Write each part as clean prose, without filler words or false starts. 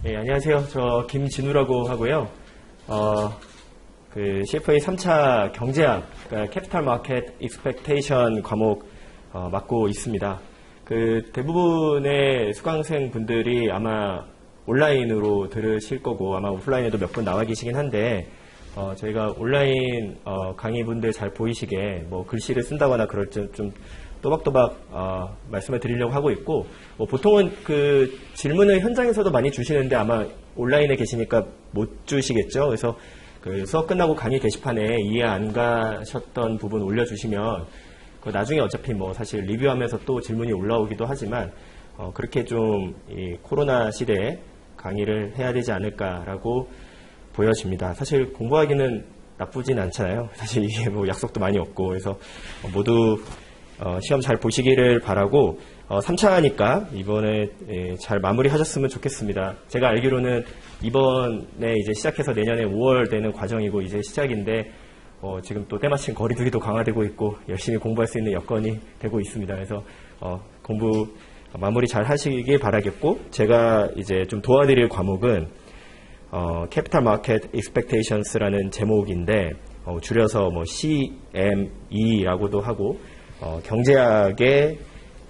예, 안녕하세요. 저 김진우라고 하고요. CFA 3차 경제학, 그러니까 캐피탈 마켓 익스펙테이션 과목 맡고 있습니다. 대부분의 수강생 분들이 아마 온라인으로 들으실 거고 아마 오프라인에도 몇 분 나와 계시긴 한데 저희가 온라인 강의분들 잘 보이시게 뭐 글씨를 쓴다거나 그럴 좀 또박또박 말씀을 드리려고 하고 있고 보통은 그 질문을 현장에서도 많이 주시는데 아마 온라인에 계시니까 못 주시겠죠. 그래서 그 수업 끝나고 강의 게시판에 이해 안 가셨던 부분 올려주시면 나중에 어차피 뭐 사실 리뷰하면서 또 질문이 올라오기도 하지만 그렇게 좀 이 코로나 시대에 강의를 해야 되지 않을까라고 보여집니다. 사실 공부하기는 나쁘진 않잖아요. 사실 이게 뭐 약속도 많이 없고 그래서 모두 시험 잘 보시기를 바라고 3차니까 이번에 잘 마무리하셨으면 좋겠습니다. 제가 알기로는 이번에 이제 시작해서 내년에 5월 되는 과정이고 이제 시작인데 지금 또 때마침 거리두기도 강화되고 있고 열심히 공부할 수 있는 여건이 되고 있습니다. 그래서 공부 마무리 잘 하시길 바라겠고 제가 이제 좀 도와드릴 과목은 캐피탈 마켓 익스펙테이션스라는 제목인데 줄여서 뭐 CME라고도 하고 경제학의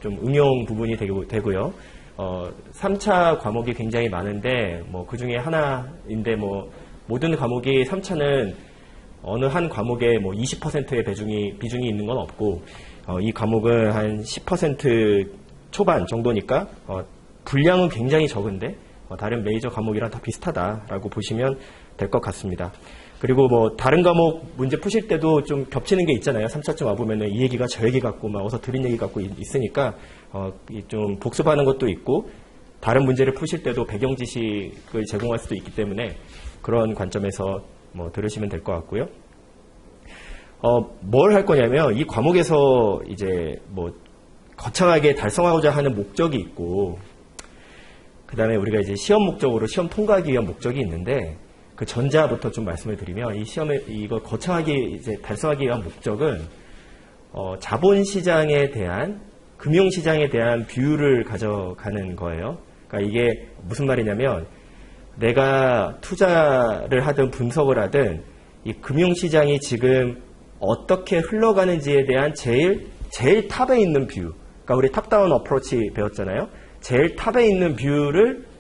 좀 응용 부분이 되고요. 3차 과목이 굉장히 많은데 그 중에 하나인데 모든 과목이 3차는 어느 한 과목에 20%의 비중이 있는 건 없고 이 과목은 한 10% 초반 정도니까 분량은 굉장히 적은데 다른 메이저 과목이랑 다 비슷하다라고 보시면 될 것 같습니다. 그리고 다른 과목 문제 푸실 때도 좀 겹치는 게 있잖아요. 3차쯤 와보면은 이 얘기가 저 얘기 같고 어서 들은 얘기 같고 있으니까 좀 복습하는 것도 있고 다른 문제를 푸실 때도 배경 지식을 제공할 수도 있기 때문에 그런 관점에서 들으시면 될 것 같고요. 뭘 할 거냐면 이 과목에서 이제 거창하게 달성하고자 하는 목적이 있고 그 다음에 우리가 이제 시험 목적으로 시험 통과하기 위한 목적이 있는데 그 전자부터 좀 말씀을 드리면 이 시험에 이거 거창하게 이제 달성하기 위한 목적은 자본시장에 대한 금융시장에 대한 뷰를 가져가는 거예요. 그러니까 이게 무슨 말이냐면 내가 투자를 하든 분석을 하든 이 금융시장이 지금 어떻게 흘러가는지에 대한 제일 탑에 있는 뷰. 그러니까 우리 탑다운 어프로치 배웠잖아요. 제일 탑에 있는 뷰를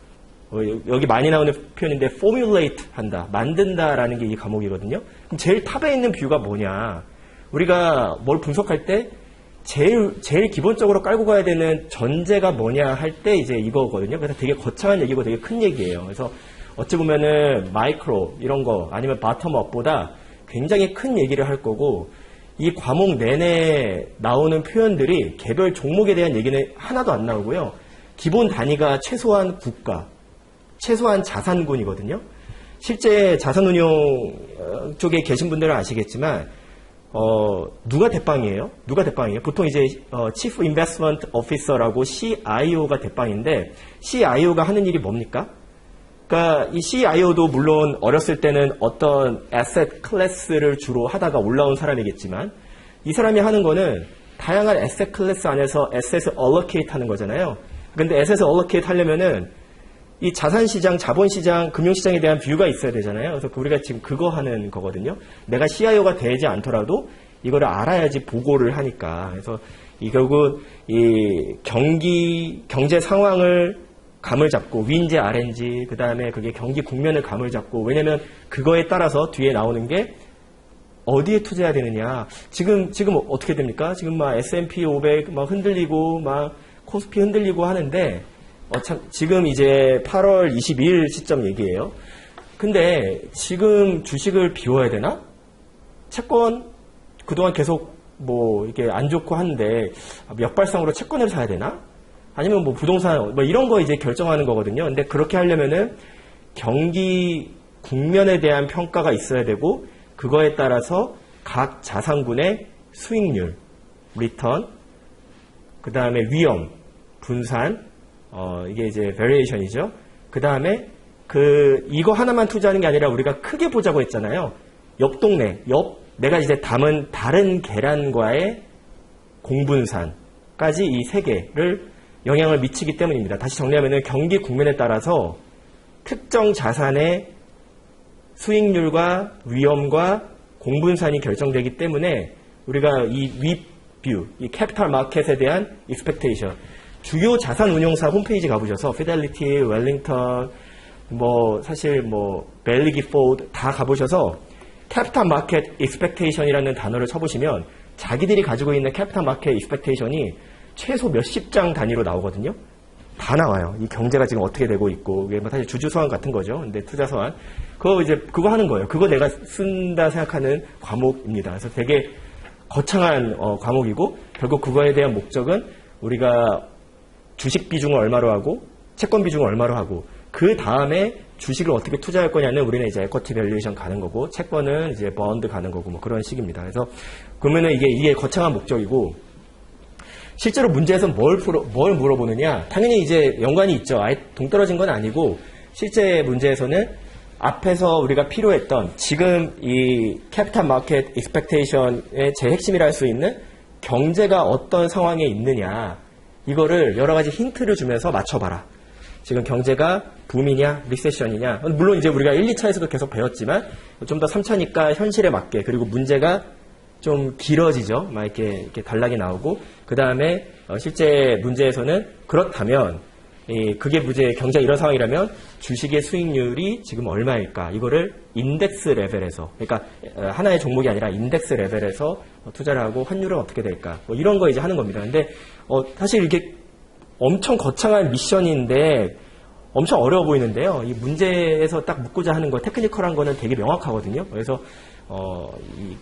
여기 많이 나오는 표현인데 formulate 한다, 만든다라는 게 이 과목이거든요. 그럼 제일 탑에 있는 뷰가 뭐냐? 우리가 뭘 분석할 때 제일 기본적으로 깔고 가야 되는 전제가 뭐냐 할 때 이제 이거거든요. 그래서 되게 거창한 얘기고 되게 큰 얘기예요. 그래서 어찌 보면은 마이크로 이런 거 아니면 바텀업보다 굉장히 큰 얘기를 할 거고 이 과목 내내 나오는 표현들이 개별 종목에 대한 얘기는 하나도 안 나오고요. 기본 단위가 최소한 국가, 최소한 자산군이거든요. 실제 자산운용 쪽에 계신 분들은 아시겠지만 누가 대빵이에요? 보통 이제 Chief Investment Officer라고 CIO가 대빵인데 CIO가 하는 일이 뭡니까? 그러니까 이 CIO도 물론 어렸을 때는 어떤 에셋 클래스를 주로 하다가 올라온 사람이겠지만 이 사람이 하는 거는 다양한 에셋 클래스 안에서 에셋을 allocate 하는 거잖아요. 근데 에셋을 allocate 하려면은 이 자산시장, 자본시장, 금융시장에 대한 뷰가 있어야 되잖아요. 그래서 우리가 지금 그거 하는 거거든요. 내가 CIO가 되지 않더라도 이거를 알아야지 보고를 하니까. 그래서 결국 이 경제 상황을 감을 잡고 위인지 RN지 그 다음에 그게 경기 국면을 감을 잡고 왜냐면 그거에 따라서 뒤에 나오는 게 어디에 투자해야 되느냐. 지금 어떻게 됩니까? 지금 막 S&P 500 막 흔들리고 막 코스피 흔들리고 하는데 지금 이제 8월 22일 시점 얘기예요. 근데 지금 주식을 비워야 되나? 채권 그동안 계속 이게 안 좋고 하는데 역발상으로 채권을 사야 되나? 아니면 부동산 이런 거 이제 결정하는 거거든요. 근데 그렇게 하려면은 경기 국면에 대한 평가가 있어야 되고 그거에 따라서 각 자산군의 수익률, 리턴, 그 다음에 위험, 분산, 이게 이제 variation이죠. 그 다음에 이거 하나만 투자하는 게 아니라 우리가 크게 보자고 했잖아요. 옆 동네, 내가 이제 담은 다른 계란과의 공분산까지 이 세 개를 영향을 미치기 때문입니다. 다시 정리하면은 경기 국면에 따라서 특정 자산의 수익률과 위험과 공분산이 결정되기 때문에 우리가 이 윗뷰, 이 캐피탈 마켓에 대한 익스펙테이션, 주요 자산 운용사 홈페이지 가보셔서 피델리티, 웰링턴, 사실 벨리 기포드 다 가보셔서 캐피탈 마켓 익스펙테이션이라는 단어를 쳐보시면 자기들이 가지고 있는 캐피탈 마켓 익스펙테이션이 최소 몇십 장 단위로 나오거든요. 다 나와요. 이 경제가 지금 어떻게 되고 있고, 이게 사실 주주서원 같은 거죠. 근데 투자서원. 그거 하는 거예요. 그거 내가 쓴다 생각하는 과목입니다. 그래서 되게 거창한 과목이고, 결국 그거에 대한 목적은 우리가 주식 비중을 얼마로 하고, 채권 비중을 얼마로 하고, 그 다음에 주식을 어떻게 투자할 거냐는 우리는 이제 에쿼티 밸류에이션 가는 거고, 채권은 이제 번드 가는 거고, 그런 식입니다. 그래서 그러면은 이게 거창한 목적이고, 실제로 문제에서 뭘 물어보느냐? 당연히 이제 연관이 있죠. 아예 동떨어진 건 아니고, 실제 문제에서는 앞에서 우리가 필요했던 지금 이 캐피탈 마켓 익스펙테이션의 제 핵심이라 할 수 있는 경제가 어떤 상황에 있느냐, 이거를 여러 가지 힌트를 주면서 맞춰봐라. 지금 경제가 붐이냐, 리세션이냐. 물론 이제 우리가 1, 2차에서도 계속 배웠지만 좀 더 3차니까 현실에 맞게, 그리고 문제가 좀 길어지죠. 막 이렇게 단락이 나오고, 그 다음에 실제 문제에서는 그렇다면 그게 문제 경제 이런 상황이라면 주식의 수익률이 지금 얼마일까? 이거를 인덱스 레벨에서, 그러니까 하나의 종목이 아니라 인덱스 레벨에서 투자를 하고 환율은 어떻게 될까? 이런 거 이제 하는 겁니다. 근데 사실 이게 엄청 거창한 미션인데 엄청 어려워 보이는데요. 이 문제에서 딱 묻고자 하는 거, 테크니컬한 거는 되게 명확하거든요. 그래서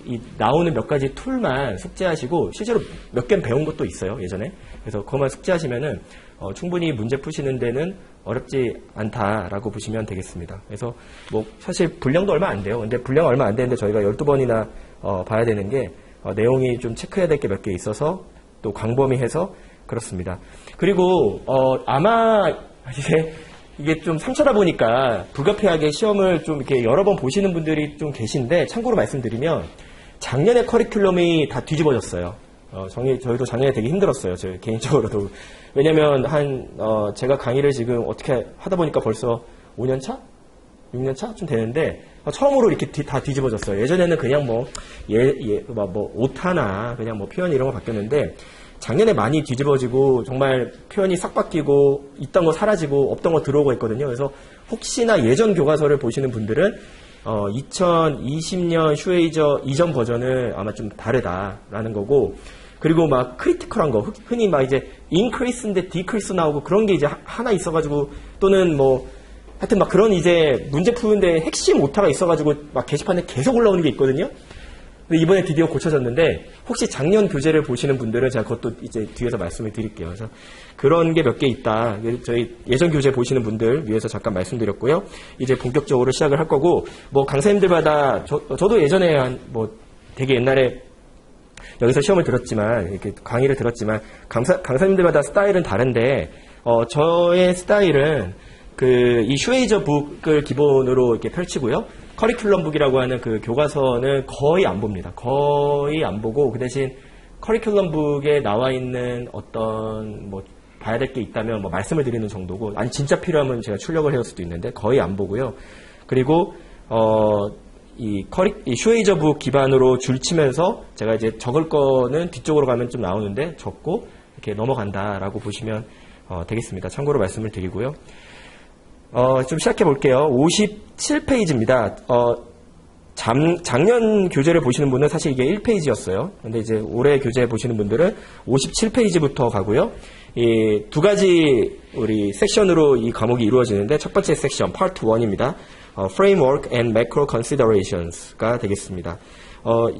이 나오는 몇 가지 툴만 숙지하시고, 실제로 몇 개는 배운 것도 있어요, 예전에. 그래서 그것만 숙지하시면은 충분히 문제 푸시는 데는 어렵지 않다라고 보시면 되겠습니다. 그래서 사실 분량도 얼마 안 돼요. 근데 분량 얼마 안 되는데 저희가 12번이나 봐야 되는 게 내용이 좀 체크해야 될 게 몇 개 있어서, 또 광범위해서 그렇습니다. 그리고 아마 이게 좀 3차다 보니까 불가피하게 시험을 좀 이렇게 여러 번 보시는 분들이 좀 계신데, 참고로 말씀드리면 작년에 커리큘럼이 다 뒤집어졌어요. 저희도 작년에 되게 힘들었어요. 저 개인적으로도. 왜냐면 제가 강의를 지금 어떻게 하다 보니까 벌써 5년 차? 6년 차? 좀 되는데, 처음으로 이렇게 다 뒤집어졌어요. 예전에는 그냥 오타나 그냥 표현 이런 거 바뀌었는데, 작년에 많이 뒤집어지고 정말 표현이 싹 바뀌고 있던 거 사라지고 없던 거 들어오고 있거든요. 그래서 혹시나 예전 교과서를 보시는 분들은 2020년 슈웨이저 이전 버전은 아마 좀 다르다라는 거고, 그리고 막 크리티컬한 거, 흔히 막 이제 인크리스인데 디크리스 나오고 그런 게 이제 하나 있어가지고, 또는 하여튼 막 그런 이제 문제 푸는데 핵심 오타가 있어가지고 막 게시판에 계속 올라오는 게 있거든요. 근데 이번에 드디어 고쳐졌는데, 혹시 작년 교재를 보시는 분들은 제가 그것도 이제 뒤에서 말씀을 드릴게요. 그래서 그런 게 몇 개 있다. 저희 예전 교재 보시는 분들 위해서 잠깐 말씀드렸고요. 이제 본격적으로 시작을 할 거고, 강사님들마다 저도 예전에 되게 옛날에 여기서 시험을 들었지만, 이렇게 강의를 들었지만, 강사님들마다 스타일은 다른데, 저의 스타일은 이 슈웨이저 북을 기본으로 이렇게 펼치고요. 커리큘럼 북이라고 하는 그 교과서는 거의 안 봅니다. 거의 안 보고, 그 대신 커리큘럼 북에 나와 있는 어떤 봐야 될 게 있다면 말씀을 드리는 정도고, 아니 진짜 필요하면 제가 출력을 해올 수도 있는데 거의 안 보고요. 그리고 이 슈웨이저 북 기반으로 줄치면서 제가 이제 적을 거는 뒤쪽으로 가면 좀 나오는데 적고 이렇게 넘어간다라고 보시면 되겠습니다. 참고로 말씀을 드리고요. 좀 시작해 볼게요. 57페이지입니다. 작년 교재를 보시는 분은 사실 이게 1페이지였어요. 근데 이제 올해 교재 보시는 분들은 57페이지부터 가고요. 이 두 가지 우리 섹션으로 이 과목이 이루어지는데, 첫 번째 섹션, 파트 1입니다. Framework and Macro Considerations가 되겠습니다.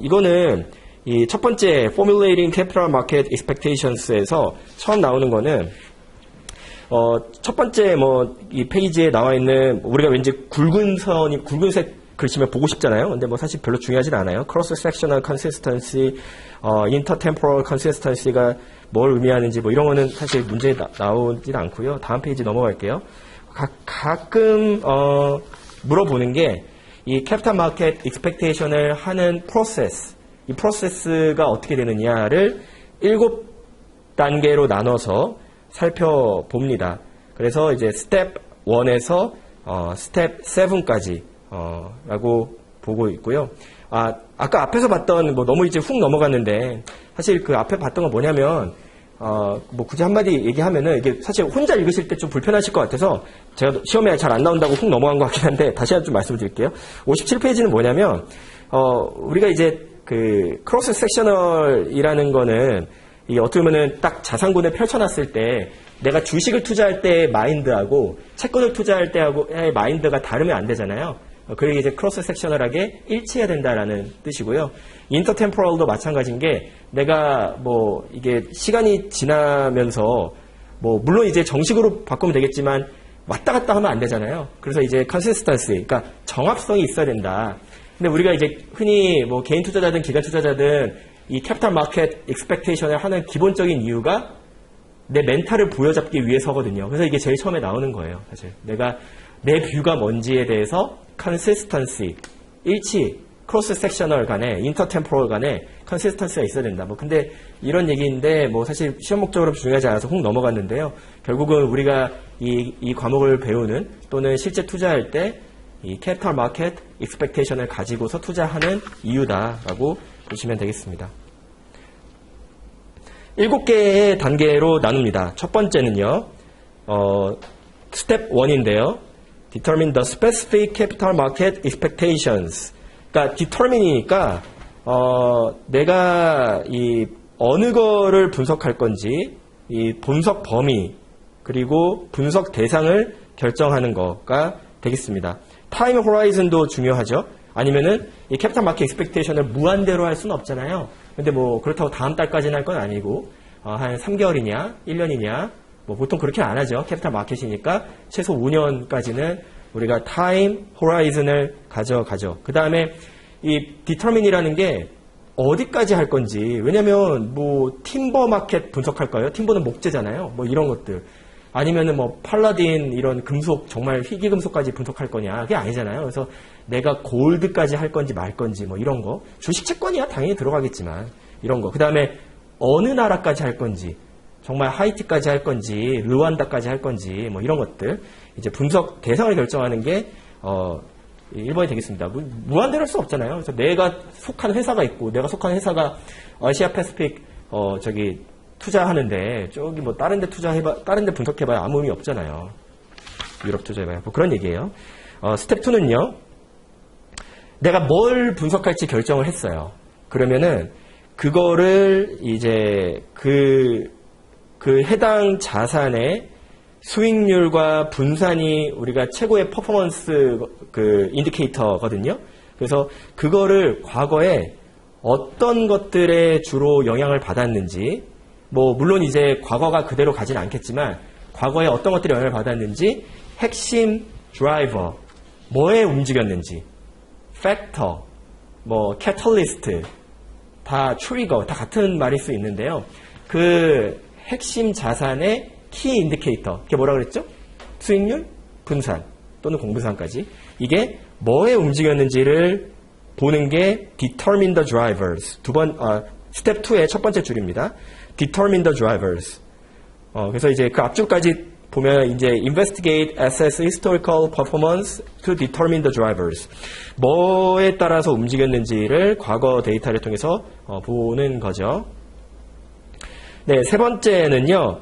이거는 이 첫 번째 Formulating Capital Market Expectations에서 처음 나오는 거는, 첫 번째 이 페이지에 나와 있는, 우리가 왠지 굵은색 글씨면 보고 싶잖아요. 근데 사실 별로 중요하진 않아요. Cross Sectional Consistency, Intertemporal Consistency가 뭘 의미하는지 이런 거는 사실 문제에 나오진 않고요. 다음 페이지 넘어갈게요. 가끔 물어보는 게, 이 캐피탈 마켓 익스펙테이션을 하는 프로세스, 이 프로세스가 어떻게 되느냐를 7단계로 나눠서 살펴봅니다. 그래서 이제 스텝 1에서 스텝 7까지 라고 보고 있고요. 아까 앞에서 봤던 너무 이제 훅 넘어갔는데 사실 그 앞에 봤던 건 뭐냐면 굳이 한마디 얘기하면은 이게 사실 혼자 읽으실 때 좀 불편하실 것 같아서 제가 시험에 잘 안 나온다고 훅 넘어간 것 같긴 한데 다시 한번 좀 말씀을 드릴게요. 57페이지는 뭐냐면 우리가 이제 그 크로스 섹셔널이라는 거는 이 어떻게 보면은 딱 자산군을 펼쳐놨을 때 내가 주식을 투자할 때의 마인드하고 채권을 투자할 때하고의 마인드가 다르면 안 되잖아요. 그게 이제 크로스 섹셔널하게 일치해야 된다라는 뜻이고요. 인터템포럴도 마찬가지인 게 내가 이게 시간이 지나면서 물론 이제 정식으로 바꾸면 되겠지만 왔다 갔다 하면 안 되잖아요. 그래서 이제 consistency, 그러니까 정합성이 있어야 된다. 근데 우리가 이제 흔히 개인 투자자든 기관 투자자든 이 캐피탈 마켓 익스펙테이션을 하는 기본적인 이유가 내 멘탈을 부여잡기 위해서거든요. 그래서 이게 제일 처음에 나오는 거예요. 사실 내가 내 뷰가 뭔지에 대해서 consistency, 일치, 크로스 섹셔널 간에 인터템포럴 간에 컨시스턴시가 있어야 된다. 근데 이런 얘기인데 사실 시험 목적으로 중요하지 않아서 훅 넘어갔는데요. 결국은 우리가 이 과목을 배우는 또는 실제 투자할 때 이 캐피탈 마켓 익스펙테이션을 가지고서 투자하는 이유다라고 보시면 되겠습니다. 7개의 단계로 나눕니다. 첫 번째는요. 스텝 1인데요. Determine the specific capital market expectations. 그러니까 determine이니까 내가 이 어느 거를 분석할 건지 이 분석 범위 그리고 분석 대상을 결정하는 거가 되겠습니다. 타임 호라이즌도 중요하죠. 아니면은 이 캐피탈 마켓 익스펙테이션을 무한대로 할 수는 없잖아요. 근데 그렇다고 다음 달까지는 할 건 아니고 한 3개월이냐 1년이냐 보통 그렇게 안 하죠. 캐피탈 마켓이니까 최소 5년까지는 우리가 타임 호라이즌을 가져가죠. 그 다음에 이 디터민이라는 게 어디까지 할 건지, 왜냐면 팀버 마켓 분석할까요? 팀버는 목재잖아요. 이런 것들. 아니면은 팔라딘 이런 금속, 정말 희귀금속까지 분석할 거냐? 그게 아니잖아요. 그래서 내가 골드까지 할 건지 말 건지 이런 거. 주식 채권이야 당연히 들어가겠지만 이런 거. 그 다음에 어느 나라까지 할 건지, 정말 하이티까지 할 건지, 르완다까지 할 건지 이런 것들. 이제 분석 대상을 결정하는 게 1번이 되겠습니다. 무한대로 할 수 없잖아요. 그래서 내가 속한 회사가 있고, 내가 속한 회사가 아시아 패시픽 투자하는데 저기 다른 데 투자해봐, 다른 데 분석해봐야 아무 의미 없잖아요. 유럽 투자해봐야 그런 얘기예요. 스텝 2는요. 내가 뭘 분석할지 결정을 했어요. 그러면은 그거를 이제 그 해당 자산의 수익률과 분산이 우리가 최고의 퍼포먼스 인디케이터거든요. 그래서 그거를 과거에 어떤 것들에 주로 영향을 받았는지, 물론 이제 과거가 그대로 가진 않겠지만 과거에 어떤 것들이 영향을 받았는지, 핵심 드라이버, 뭐에 움직였는지, 팩터, 캐탈리스트, 다 트리거, 다 같은 말일 수 있는데요. 그 핵심 자산의 키 인디케이터, 그게 뭐라 그랬죠? 수익률, 분산 또는 공분산까지 이게 뭐에 움직였는지를 보는 게 determine the drivers. 스텝 2의 첫 번째 줄입니다. determine the drivers. 그래서 이제 그 앞줄까지 보면 이제 investigate, assess historical performance to determine the drivers. 뭐에 따라서 움직였는지를 과거 데이터를 통해서 보는 거죠. 네, 세 번째는요.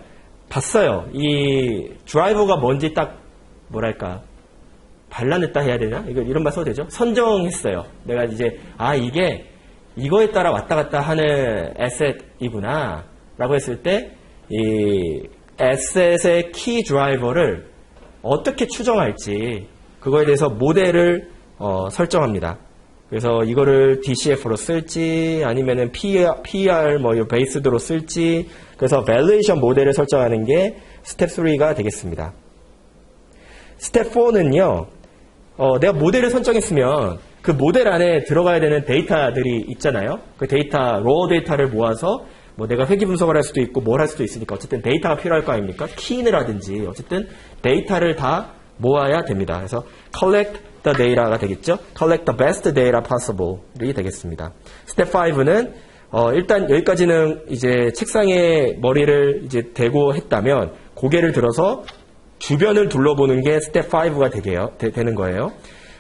봤어요. 이 드라이버가 뭔지 딱 발라냈다 해야 되나? 이런 말 써도 되죠? 선정했어요. 내가 이제 이게 이거에 따라 왔다 갔다 하는 에셋이구나 라고 했을 때 이 에셋의 키 드라이버를 어떻게 추정할지 그거에 대해서 모델을 설정합니다. 그래서 이거를 DCF로 쓸지 아니면은 PER 베이스드로 쓸지, 그래서 밸류에이션 모델을 설정하는 게 스텝 3가 되겠습니다. 스텝 4는요. 내가 모델을 설정했으면 그 모델 안에 들어가야 되는 데이터들이 있잖아요. 그 데이터, 로어 데이터를 모아서 내가 회귀 분석을 할 수도 있고 뭘 할 수도 있으니까 어쨌든 데이터가 필요할 거 아닙니까? 키인이라든지 어쨌든 데이터를 다 모아야 됩니다. 그래서 collect the data가 되겠죠. collect the best data possible이 되겠습니다. 스텝 5는 일단 여기까지는 이제 책상에 머리를 이제 대고 했다면 고개를 들어서 주변을 둘러보는 게 스텝 5가 되는 거예요.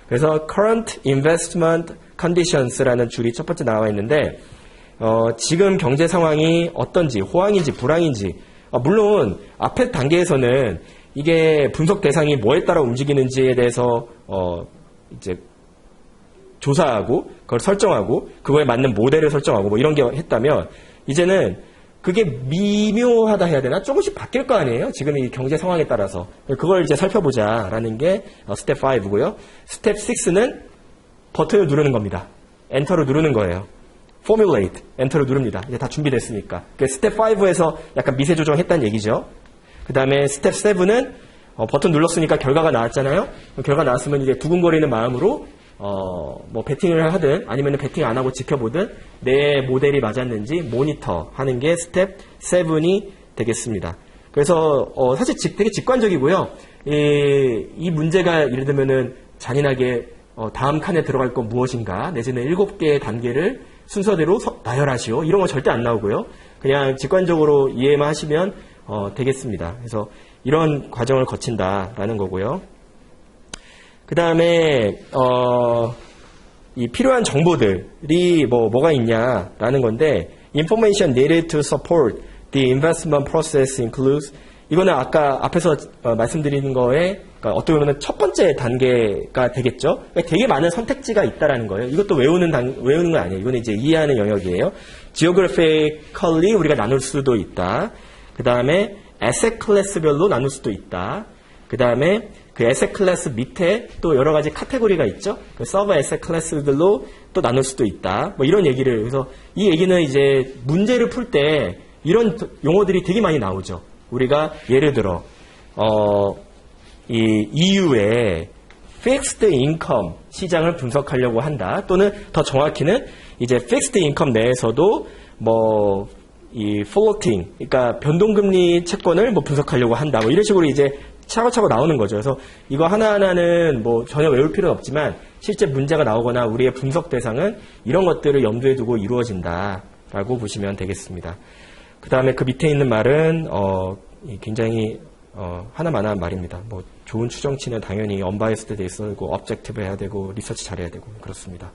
그래서 current investment conditions라는 줄이 첫 번째 나와 있는데 지금 경제 상황이 어떤지, 호황인지 불황인지, 물론 앞에 단계에서는 이게 분석 대상이 뭐에 따라 움직이는지에 대해서 이제 조사하고 그걸 설정하고 그거에 맞는 모델을 설정하고 뭐 이런 게 했다면 이제는 그게 미묘하다 해야 되나? 조금씩 바뀔 거 아니에요? 지금 이 경제 상황에 따라서. 그걸 이제 살펴보자라는 게 스텝 5고요. 스텝 6는 버튼을 누르는 겁니다. 엔터를 누르는 거예요. formulate, 엔터를 누릅니다. 이제 다 준비됐으니까. 스텝 5에서 약간 미세 조정했다는 얘기죠. 그 다음에 스텝 7은 버튼 눌렀으니까 결과가 나왔잖아요. 결과 나왔으면 이제 두근거리는 마음으로 뭐 배팅을 하든 아니면 배팅 안 하고 지켜보든 내 모델이 맞았는지 모니터 하는 게 스텝 7이 되겠습니다. 그래서 사실 되게 직관적이고요. 이 문제가 예를 들면은 잔인하게 다음 칸에 들어갈 건 무엇인가 내지는 7개의 단계를 순서대로 나열하시오 이런 거 절대 안 나오고요. 그냥 직관적으로 이해만 하시면 되겠습니다. 그래서 이런 과정을 거친다라는 거고요. 그 다음에 이 필요한 정보들이 뭐가 있냐라는 건데 information needed to support the investment process includes 이거는 아까 앞에서 말씀드리는 거에 그러니까 어떻게 보면 첫 번째 단계가 되겠죠. 그러니까 되게 많은 선택지가 있다라는 거예요. 이것도 외우는 건 아니에요. 이거는 이제 이해하는 영역이에요. geographically 우리가 나눌 수도 있다. 그 다음에 asset class별로 나눌 수도 있다. 그 다음에 그 asset class 밑에 또 여러 가지 카테고리가 있죠. 그 서브 asset class들로 또 나눌 수도 있다. 뭐 이런 얘기를 그래서 이 얘기는 이제 문제를 풀 때 이런 용어들이 되게 많이 나오죠. 우리가 예를 들어 이 EU의 fixed income 시장을 분석하려고 한다. 또는 더 정확히는 이제 fixed income 내에서도 뭐 이 floating, 그러니까 변동금리 채권을 뭐 분석하려고 한다. 뭐 이런 식으로 이제 차고차고 나오는 거죠. 그래서 이거 하나하나는 뭐 전혀 외울 필요는 없지만 실제 문제가 나오거나 우리의 분석 대상은 이런 것들을 염두에 두고 이루어진다라고 보시면 되겠습니다. 그 다음에 그 밑에 있는 말은 굉장히 하나만한 말입니다. 뭐 좋은 추정치는 당연히 unbiased 돼 있고 objective 해야 되고 리서치 잘해야 되고 그렇습니다.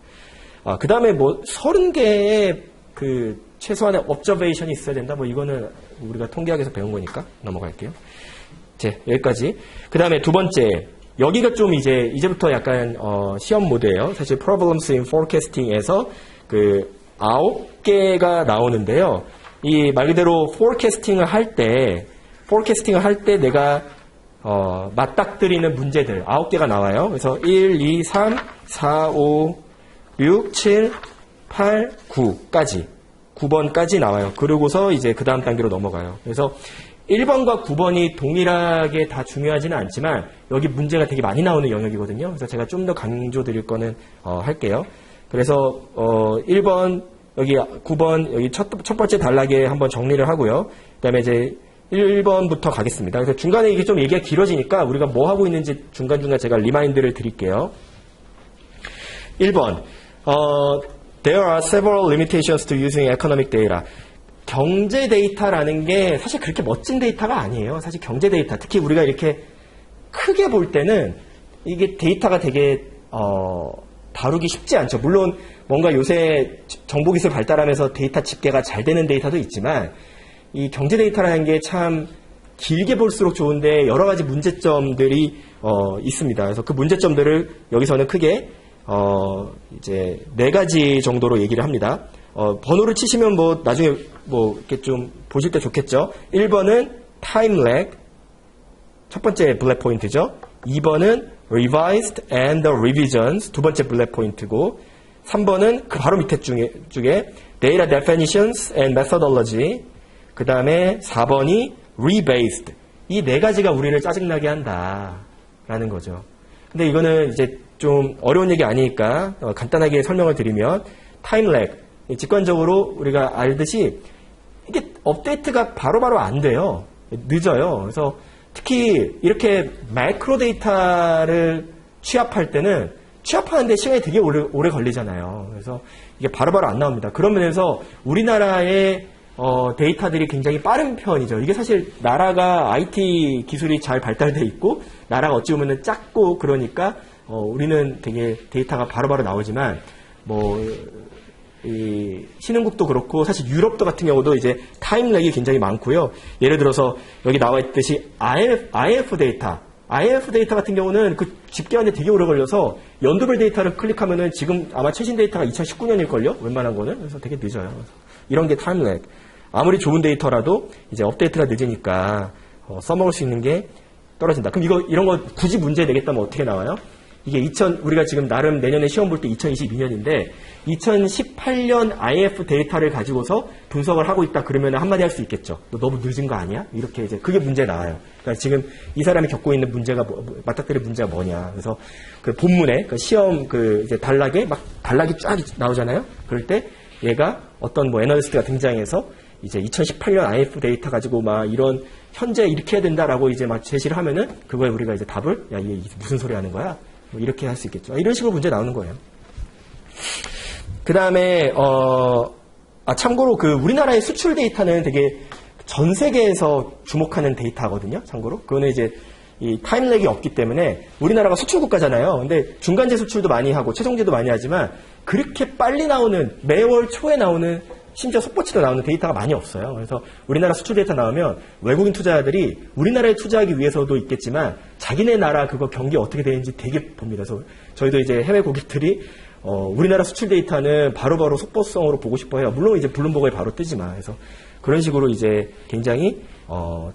그 다음에 뭐 30개의 그 최소한의 observation이 있어야 된다. 뭐 이거는 우리가 통계학에서 배운 거니까 넘어갈게요. 여기까지. 그 다음에 두 번째, 여기가 좀 이제부터 약간 시험 모드예요. 사실 problems in forecasting에서 그 9개가 나오는데요. 이 말 그대로 forecasting을 할 때 내가 맞닥뜨리는 문제들 9개가 나와요. 그래서 1, 2, 3, 4, 5, 6, 7, 8, 9까지 9번까지 나와요. 그러고서 이제 그 다음 단계로 넘어가요. 그래서 1번과 9번이 동일하게 다 중요하지는 않지만 여기 문제가 되게 많이 나오는 영역이거든요. 그래서 제가 좀 더 강조드릴 거는 할게요. 그래서 1번 여기 9번 여기 첫 번째 단락에 한번 정리를 하고요. 그다음에 이제 1번부터 가겠습니다. 그래서 중간에 이게 좀 얘기가 길어지니까 우리가 뭐 하고 있는지 중간중간 제가 리마인드를 드릴게요. 1번 There are several limitations to using economic data. 경제 데이터라는 게 사실 그렇게 멋진 데이터가 아니에요. 사실 경제 데이터, 특히 우리가 이렇게 크게 볼 때는 이게 데이터가 되게 다루기 쉽지 않죠. 물론 뭔가 요새 정보기술 발달하면서 데이터 집계가 잘 되는 데이터도 있지만 이 경제 데이터라는 게 참 길게 볼수록 좋은데 여러 가지 문제점들이 있습니다. 그래서 그 문제점들을 여기서는 크게 이제 4가지 정도로 얘기를 합니다. 번호를 치시면 뭐 나중에 뭐 이렇게 좀 보실 때 좋겠죠. 1번은 time lag, 첫 번째 블랙 포인트죠. 2번은 revised and revisions, 두 번째 블랙 포인트고, 3번은 그 바로 밑에 쪽에 data definitions and methodology, 그 다음에 4번이 rebased. 이 4가지가 우리를 짜증나게 한다라는 거죠. 근데 이거는 이제 좀 어려운 얘기 아니니까 간단하게 설명을 드리면 time lag, 직관적으로 우리가 알듯이 이게 업데이트가 바로바로 안 돼요. 늦어요. 그래서 특히 이렇게 마이크로 데이터를 취합할 때는 취합하는데 시간이 되게 오래 걸리잖아요. 그래서 이게 바로바로 안 나옵니다. 그런 면에서 우리나라의 데이터들이 굉장히 빠른 편이죠. 이게 사실 나라가 IT 기술이 잘 발달돼 있고 나라가 어찌 보면은 작고 그러니까 우리는 되게 데이터가 바로바로 나오지만 이 신흥국도 그렇고 사실 유럽도 같은 경우도 이제 타임렉이 굉장히 많고요. 예를 들어서 여기 나와 있듯이 IF 데이터 같은 경우는 그 집계하는데 되게 오래 걸려서 연도별 데이터를 클릭하면은 지금 아마 최신 데이터가 2019년일걸요? 웬만한 거는. 그래서 되게 늦어요. 이런 게 타임렉. 아무리 좋은 데이터라도 이제 업데이트가 늦으니까 써먹을 수 있는 게 떨어진다. 그럼 이런 거 굳이 문제 내겠다면 어떻게 나와요? 이게 우리가 지금 나름 내년에 시험 볼 때 2022년인데 2018년 IF 데이터를 가지고서 분석을 하고 있다 그러면 한마디 할 수 있겠죠. 너 너무 늦은 거 아니야? 이렇게 이제 그게 문제 나와요. 그러니까 지금 이 사람이 겪고 있는 문제가 맞닥뜨릴 문제가 뭐냐. 그래서 그 본문에 그 시험 이제 단락이 쫙 나오잖아요. 그럴 때 얘가 어떤 애널리스트가 등장해서 이제 2018년 IF 데이터 가지고 이런 현재 이렇게 해야 된다라고 이제 제시를 하면은 그거에 우리가 이제 답을 이게 무슨 소리 하는 거야? 이렇게 할 수 있겠죠. 이런 식으로 문제 나오는 거예요. 그 다음에, 참고로 우리나라의 수출 데이터는 되게 전 세계에서 주목하는 데이터거든요. 참고로. 그거는 이제 이 타임렉이 없기 때문에 우리나라가 수출 국가잖아요. 근데 중간재 수출도 많이 하고 최종재도 많이 하지만 그렇게 빨리 나오는 매월 초에 나오는 심지어 속보치도 나오는 데이터가 많이 없어요. 그래서 우리나라 수출 데이터 나오면 외국인 투자자들이 우리나라에 투자하기 위해서도 있겠지만 자기네 나라 그거 경기 어떻게 되는지 되게 봅니다. 그래서 저희도 이제 해외 고객들이 우리나라 수출 데이터는 바로바로 속보성으로 보고 싶어 해요. 물론 이제 블룸버그에 바로 뜨지만. 그래서 그런 식으로 이제 굉장히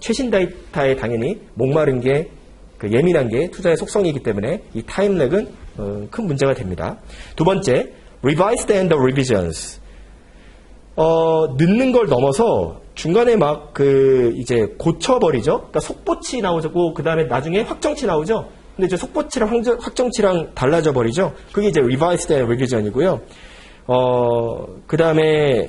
최신 데이터에 당연히 목마른 게 예민한 게 투자의 속성이기 때문에 이 타임렉은 큰 문제가 됩니다. 두 번째, revised and revisions. 늦는 걸 넘어서 중간에 이제 고쳐버리죠. 그러니까 속보치 나오고, 그 다음에 나중에 확정치 나오죠. 근데 이제 속보치랑 확정치랑 달라져 버리죠. 그게 이제 revised and revision이고요. 그 다음에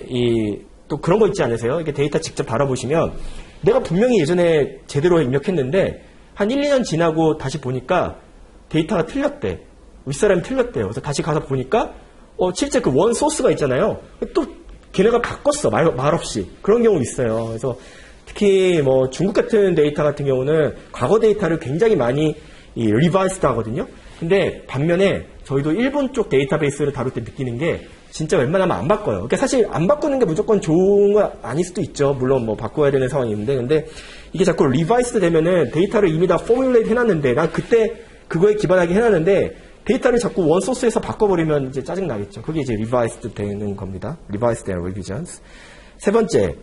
또 그런 거 있지 않으세요? 이게 데이터 직접 다뤄보시면 내가 분명히 예전에 제대로 입력했는데 한 1, 2년 지나고 다시 보니까 데이터가 틀렸대. 윗사람이 틀렸대요. 그래서 다시 가서 보니까 실제 그 원 소스가 있잖아요. 또 걔네가 바꿨어. 말없이. 그런 경우 있어요. 그래서 특히 중국 같은 데이터 같은 경우는 과거 데이터를 굉장히 많이 리바이스드 하거든요. 근데 반면에 저희도 일본 쪽 데이터베이스를 다룰 때 느끼는 게 진짜 웬만하면 안 바꿔요. 그러니까 사실 안 바꾸는 게 무조건 좋은 거 아닐 수도 있죠. 물론 바꿔야 되는 상황이 있는데, 근데 이게 자꾸 리바이스드 되면은 데이터를 이미 다 포뮬레이트 해놨는데, 난 그때 그거에 기반하게 해놨는데 데이터를 자꾸 원 소스에서 바꿔버리면 이제 짜증 나겠죠. 그게 이제 리바이스드 되는 겁니다. 리바이스드 and revisions. 세 번째,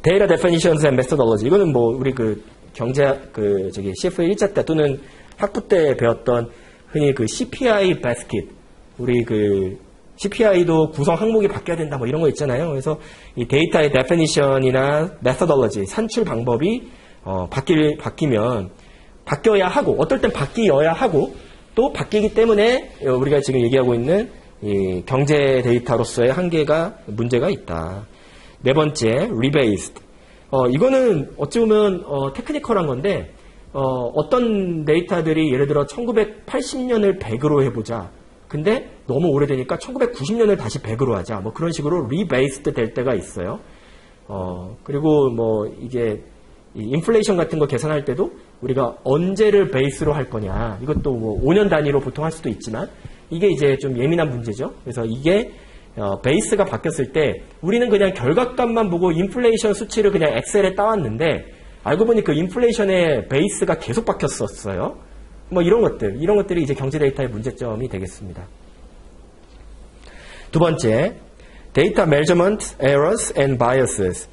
data definitions and methodology. 이거는 우리 경제 CFA 1차 때 또는 학부 때 배웠던 흔히 CPI 바스켓. 우리 CPI도 구성 항목이 바뀌어야 된다 이런 거 있잖아요. 그래서 이 데이터의 definition이나 methodology, 산출 방법이 바뀌면 바뀌어야 하고, 어떨 땐 바뀌어야 하고, 또 바뀌기 때문에 우리가 지금 얘기하고 있는 이 경제 데이터로서의 문제가 있다. 네 번째, rebased. 이거는 어찌 보면 테크니컬한 건데, 어떤 데이터들이 예를 들어 1980년을 100으로 해보자. 근데 너무 오래되니까 1990년을 다시 100으로 하자. 그런 식으로 rebased 될 때가 있어요. 그리고 이게 인플레이션 같은 거 계산할 때도 우리가 언제를 베이스로 할 거냐. 이것도 5년 단위로 보통 할 수도 있지만 이게 이제 좀 예민한 문제죠. 그래서 이게 베이스가 바뀌었을 때 우리는 그냥 결과값만 보고 인플레이션 수치를 그냥 엑셀에 따왔는데 알고 보니 그 인플레이션의 베이스가 계속 바뀌었었어요. 이런 것들이 이제 경제 데이터의 문제점이 되겠습니다. 두 번째, data measurement errors and biases.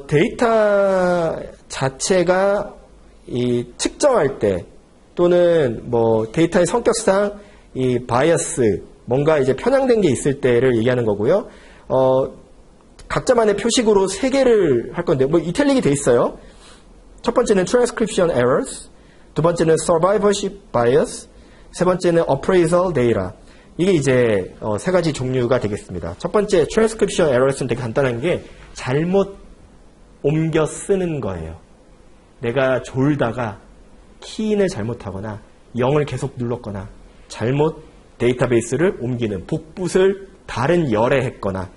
데이터 자체가 측정할 때 또는 데이터의 성격상 이 바이어스, 뭔가 이제 편향된 게 있을 때를 얘기하는 거고요. 각자만의 표식으로 3개를 할 건데, 이탈릭이 돼 있어요. 첫 번째는 transcription errors, 두 번째는 survivorship bias, 세 번째는 appraisal data. 이게 이제 3가지 종류가 되겠습니다. 첫 번째 transcription errors는 되게 간단한 게 잘못 옮겨 쓰는 거예요. 내가 졸다가 키인을 잘못하거나 0을 계속 눌렀거나 잘못 데이터베이스를 옮기는 복붙을 다른 열에 했거나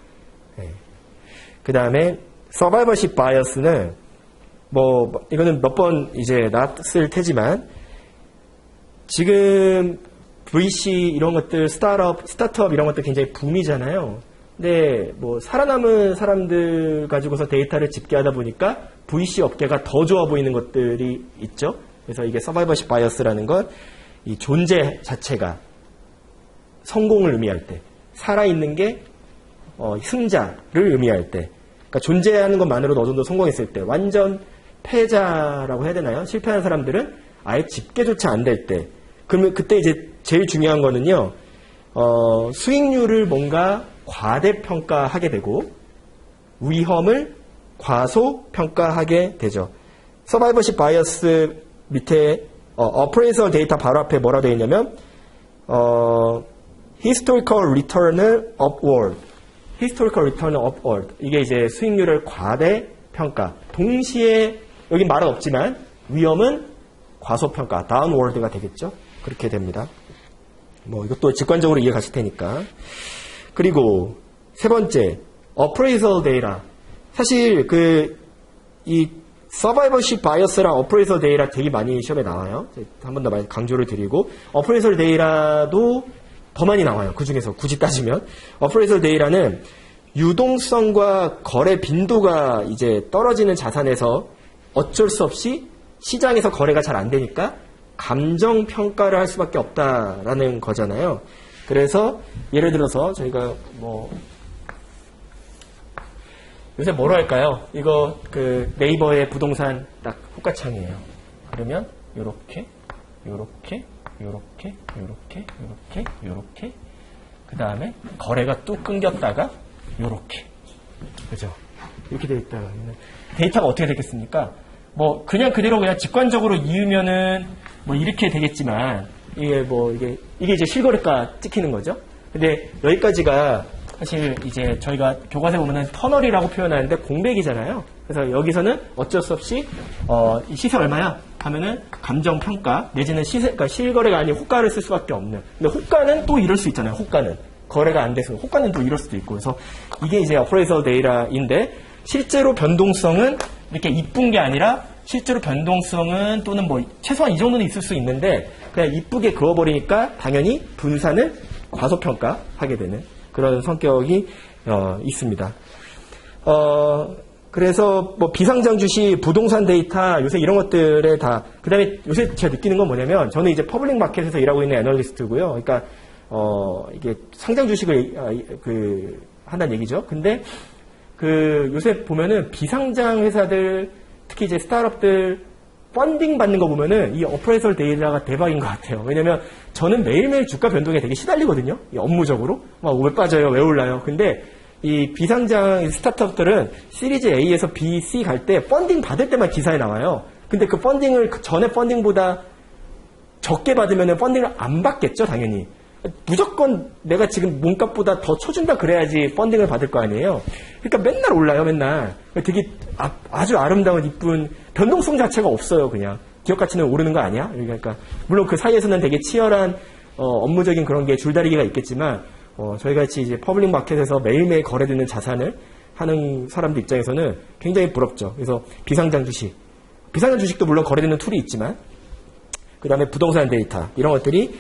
그 다음에 서바이벌십 바이어스는 뭐 이거는 몇 번 이제 나왔을 테지만 지금 VC 이런 것들 스타트업 이런 것들 굉장히 붐이잖아요. 근데 뭐 살아남은 사람들 가지고서 데이터를 집계하다 보니까 VC 업계가 더 좋아 보이는 것들이 있죠. 그래서 이게 서바이벌십 바이어스라는 건 이 존재 자체가 성공을 의미할 때, 살아있는 게 승자를 의미할 때, 그러니까 존재하는 것만으로도 어느 정도 성공했을 때, 완전 패자라고 해야 되나요? 실패한 사람들은 아예 집계조차 안 될 때, 그러면 그때 이제 제일 중요한 거는요, 수익률을 뭔가 과대평가하게 되고 위험을 과소평가하게 되죠. 서바이벌십 바이어스 밑에 어프레이설 데이터 바로 앞에 뭐라 되어 있냐면 historical return을 upward, historical return을 upward. 이게 이제 수익률을 과대평가. 동시에 여기 말은 없지만 위험은 과소평가, downward가 되겠죠. 그렇게 됩니다. 뭐 이것도 직관적으로 이해 가실 테니까. 그리고 세 번째, appraisal data. 사실 이 서바이벌십 바이어스랑 어프레이설 데이터 되게 많이 시험에 나와요. 한 번 더 많이 강조를 드리고, 어프레이설 데이터도 더 많이 나와요. 그 중에서 굳이 따지면. 어프레이설 데이터는 유동성과 거래 빈도가 이제 떨어지는 자산에서 어쩔 수 없이 시장에서 거래가 잘 안 되니까 감정 평가를 할 수밖에 없다라는 거잖아요. 그래서 예를 들어서 저희가 뭐 요새 뭐로 할까요? 이거 네이버의 부동산 딱 호가창이에요. 그러면 요렇게 그 다음에 거래가 뚝 끊겼다가 요렇게, 그죠? 이렇게 되어 있다. 데이터가 어떻게 되겠습니까? 뭐 그냥 그대로 그냥 직관적으로 이으면은 뭐 이렇게 되겠지만 이게 이제 실거래가 찍히는 거죠. 근데 여기까지가 사실 이제 저희가 교과서에 보면은 터널이라고 표현하는데 공백이잖아요. 그래서 여기서는 어쩔 수 없이 이 시세 얼마야? 하면은 감정평가 내지는 그러니까 실거래가 아닌 호가를 쓸 수밖에 없는. 근데 호가는 또 이럴 수 있잖아요. 호가는 거래가 안 돼서 호가는 또 이럴 수도 있고. 그래서 이게 이제 어프레이설 데이터인데 실제로 변동성은 이렇게 이쁜 게 아니라 실제로 변동성은 또는 뭐 최소한 이 정도는 있을 수 있는데 그냥 이쁘게 그어버리니까 당연히 분산을 과소평가하게 되는 그런 성격이 있습니다. 그래서 뭐 비상장 주식, 부동산 데이터 요새 이런 것들에 다 그다음에 요새 제가 느끼는 건 뭐냐면 저는 이제 퍼블릭 마켓에서 일하고 있는 애널리스트고요. 그러니까 이게 상장 주식을 한다는 얘기죠. 근데 요새 보면은 비상장 회사들 특히 이제 스타트업들 펀딩 받는 거 보면은 이 어프레이설 데이터가 대박인 것 같아요. 왜냐면 저는 매일매일 주가 변동에 되게 시달리거든요. 업무적으로. 막 왜 빠져요? 왜 올라요? 근데 이 비상장 스타트업들은 시리즈 A에서 B, C 갈 때 펀딩 받을 때만 기사에 나와요. 근데 그 펀딩을 전에 펀딩보다 적게 받으면은 펀딩을 안 받겠죠, 당연히. 무조건 내가 지금 몸값보다 더 쳐준다 그래야지 펀딩을 받을 거 아니에요. 그러니까 맨날 올라요, 맨날. 되게 아주 아름다운 이쁜 변동성 자체가 없어요, 그냥. 기업 가치는 오르는 거 아니야? 그러니까 물론 그 사이에서는 되게 치열한 업무적인 그런 게 줄다리기가 있겠지만 저희 같이 이제 퍼블릭 마켓에서 매일매일 거래되는 자산을 하는 사람들 입장에서는 굉장히 부럽죠. 그래서 비상장 주식도 물론 거래되는 툴이 있지만 그 다음에 부동산 데이터 이런 것들이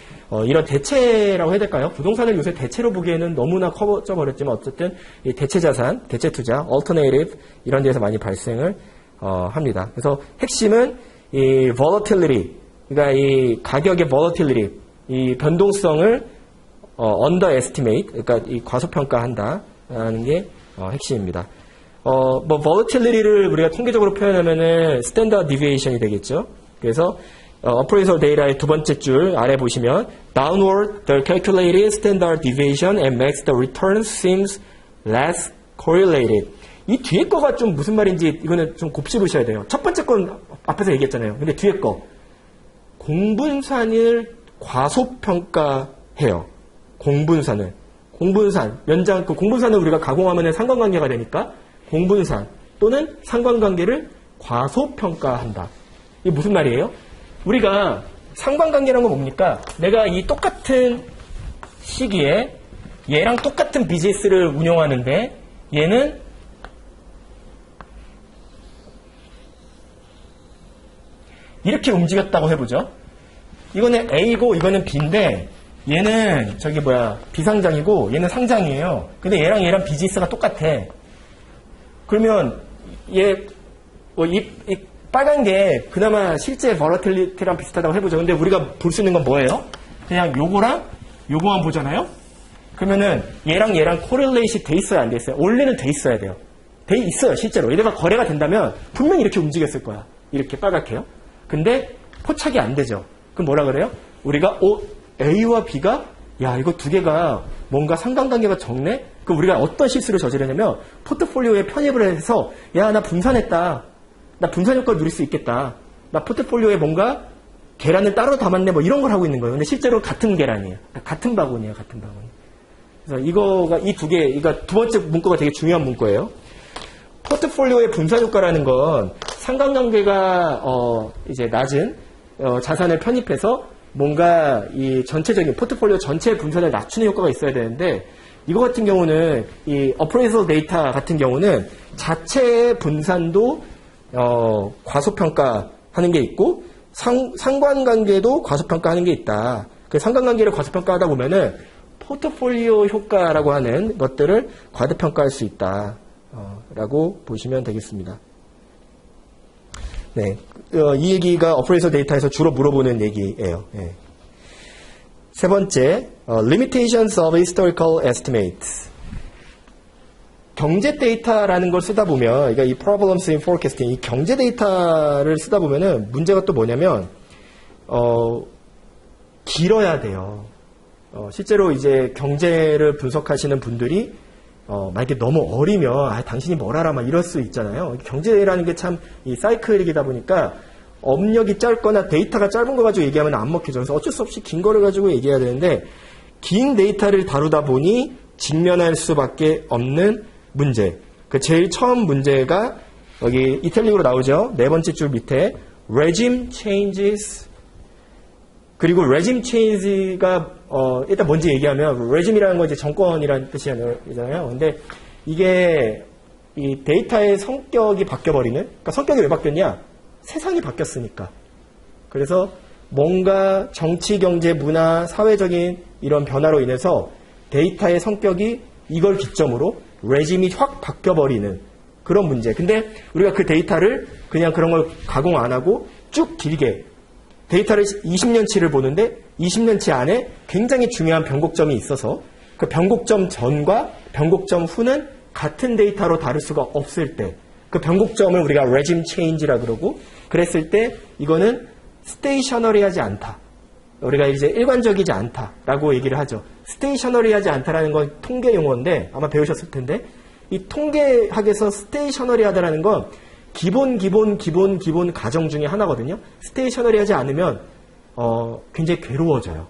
이런 대체라고 해야 될까요? 부동산을 요새 대체로 보기에는 너무나 커져 버렸지만 어쨌든 이 대체 자산, 대체 투자, alternative 이런 데서 많이 발생을 합니다. 그래서 핵심은 이 volatility, 그러니까 이 가격의 volatility, 이 변동성을 underestimate, 그러니까 이 과소평가한다라는 게 핵심입니다. 뭐 volatility를 우리가 통계적으로 표현하면은 standard deviation이 되겠죠. 그래서 appraisal data의 두 번째 줄 아래 보시면 downward the calculated standard deviation and makes the return seems less correlated. 이 뒤에 거가 좀 무슨 말인지 이거는 좀 곱씹으셔야 돼요. 첫 번째 건 앞에서 얘기했잖아요. 근데 뒤에 거 공분산을 과소평가해요. 공분산 연장 공분산을 우리가 가공하면 상관관계가 되니까 공분산 또는 상관관계를 과소평가한다. 이게 무슨 말이에요? 우리가 상관관계라는 건 뭡니까? 내가 이 똑같은 시기에 얘랑 똑같은 비즈니스를 운영하는데 얘는 이렇게 움직였다고 해보죠. 이거는 A고 이거는 B인데 얘는 비상장이고 얘는 상장이에요. 근데 얘랑 비즈니스가 똑같아. 그러면 이 빨간 게 그나마 실제 버러틀리티랑 비슷하다고 해보죠. 근데 우리가 볼 수 있는 건 뭐예요? 그냥 요거랑 요거만 보잖아요. 그러면은 얘랑 코릴레이시 돼 있어야 안 돼 있어요? 원래는 돼 있어야 돼요. 돼 있어요, 실제로. 얘네가 거래가 된다면 분명히 이렇게 움직였을 거야. 이렇게 빨갛게요. 근데 포착이 안 되죠. 그럼 뭐라 그래요? 우리가 A와 B가 이거 두 개가 뭔가 상관관계가 적네? 그럼 우리가 어떤 실수를 저지르냐면 포트폴리오에 편입을 해서 나 분산했다. 나 분산 효과 누릴 수 있겠다. 나 포트폴리오에 뭔가 계란을 따로 담았네 뭐 이런 걸 하고 있는 거예요. 근데 실제로 같은 계란이에요. 같은 바구니예요. 같은 바구니. 그래서 이거가 이 두 개, 두 번째 문구가 되게 중요한 문구예요. 포트폴리오의 분산 효과라는 건 상관관계가 이제 낮은 자산을 편입해서 뭔가 이 전체적인 포트폴리오 전체 분산을 낮추는 효과가 있어야 되는데 이거 같은 경우는 이 어프레이설 데이터 같은 경우는 자체의 분산도 과소평가하는 게 있고 상관관계도 과소평가하는 게 있다. 그 상관관계를 과소평가하다 보면은 포트폴리오 효과라고 하는 것들을 과대평가할 수 있다. 라고 보시면 되겠습니다. 네, 이 얘기가 어프레이설 데이터에서 주로 물어보는 얘기예요. 네. 세 번째, limitations of historical estimates. 경제 데이터라는 걸 쓰다 보면, 그러니까 이 problems in forecasting, 이 경제 데이터를 쓰다 보면은 문제가 또 뭐냐면, 길어야 돼요. 실제로 이제 경제를 분석하시는 분들이 만약에 너무 어리면 당신이 뭘 알아 막 이럴 수 있잖아요. 경제라는 게 참 이 사이클이다 보니까 업력이 짧거나 데이터가 짧은 거 가지고 얘기하면 안 먹히죠. 그래서 어쩔 수 없이 긴 거를 가지고 얘기해야 되는데 긴 데이터를 다루다 보니 직면할 수밖에 없는 문제. 그 제일 처음 문제가 여기 이탈릭으로 나오죠. 네 번째 줄 밑에 regime changes. 그리고 regime change가 일단 뭔지 얘기하면 regime이라는 건 이제 정권이라는 뜻이잖아요. 근데 이게 이 데이터의 성격이 바뀌어버리는, 그러니까 성격이 왜 바뀌었냐? 세상이 바뀌었으니까. 그래서 뭔가 정치, 경제, 문화, 사회적인 이런 변화로 인해서 데이터의 성격이 이걸 기점으로 레짐이 확 바뀌어버리는 그런 문제. 근데 우리가 그 데이터를 그냥 그런 걸 가공 안 하고 쭉 길게 데이터를 20년치를 보는데 20년치 안에 굉장히 중요한 변곡점이 있어서 그 변곡점 전과 변곡점 후는 같은 데이터로 다룰 수가 없을 때 그 변곡점을 우리가 regime change라 그러고 그랬을 때 이거는 스테이셔너리하지 않다. 우리가 이제 일관적이지 않다라고 얘기를 하죠. 스테이셔너리하지 않다라는 건 통계 용어인데 아마 배우셨을 텐데 이 통계학에서 스테이셔너리하다라는 건 기본 가정 중에 하나거든요. 스테이셔너리하지 않으면 굉장히 괴로워져요.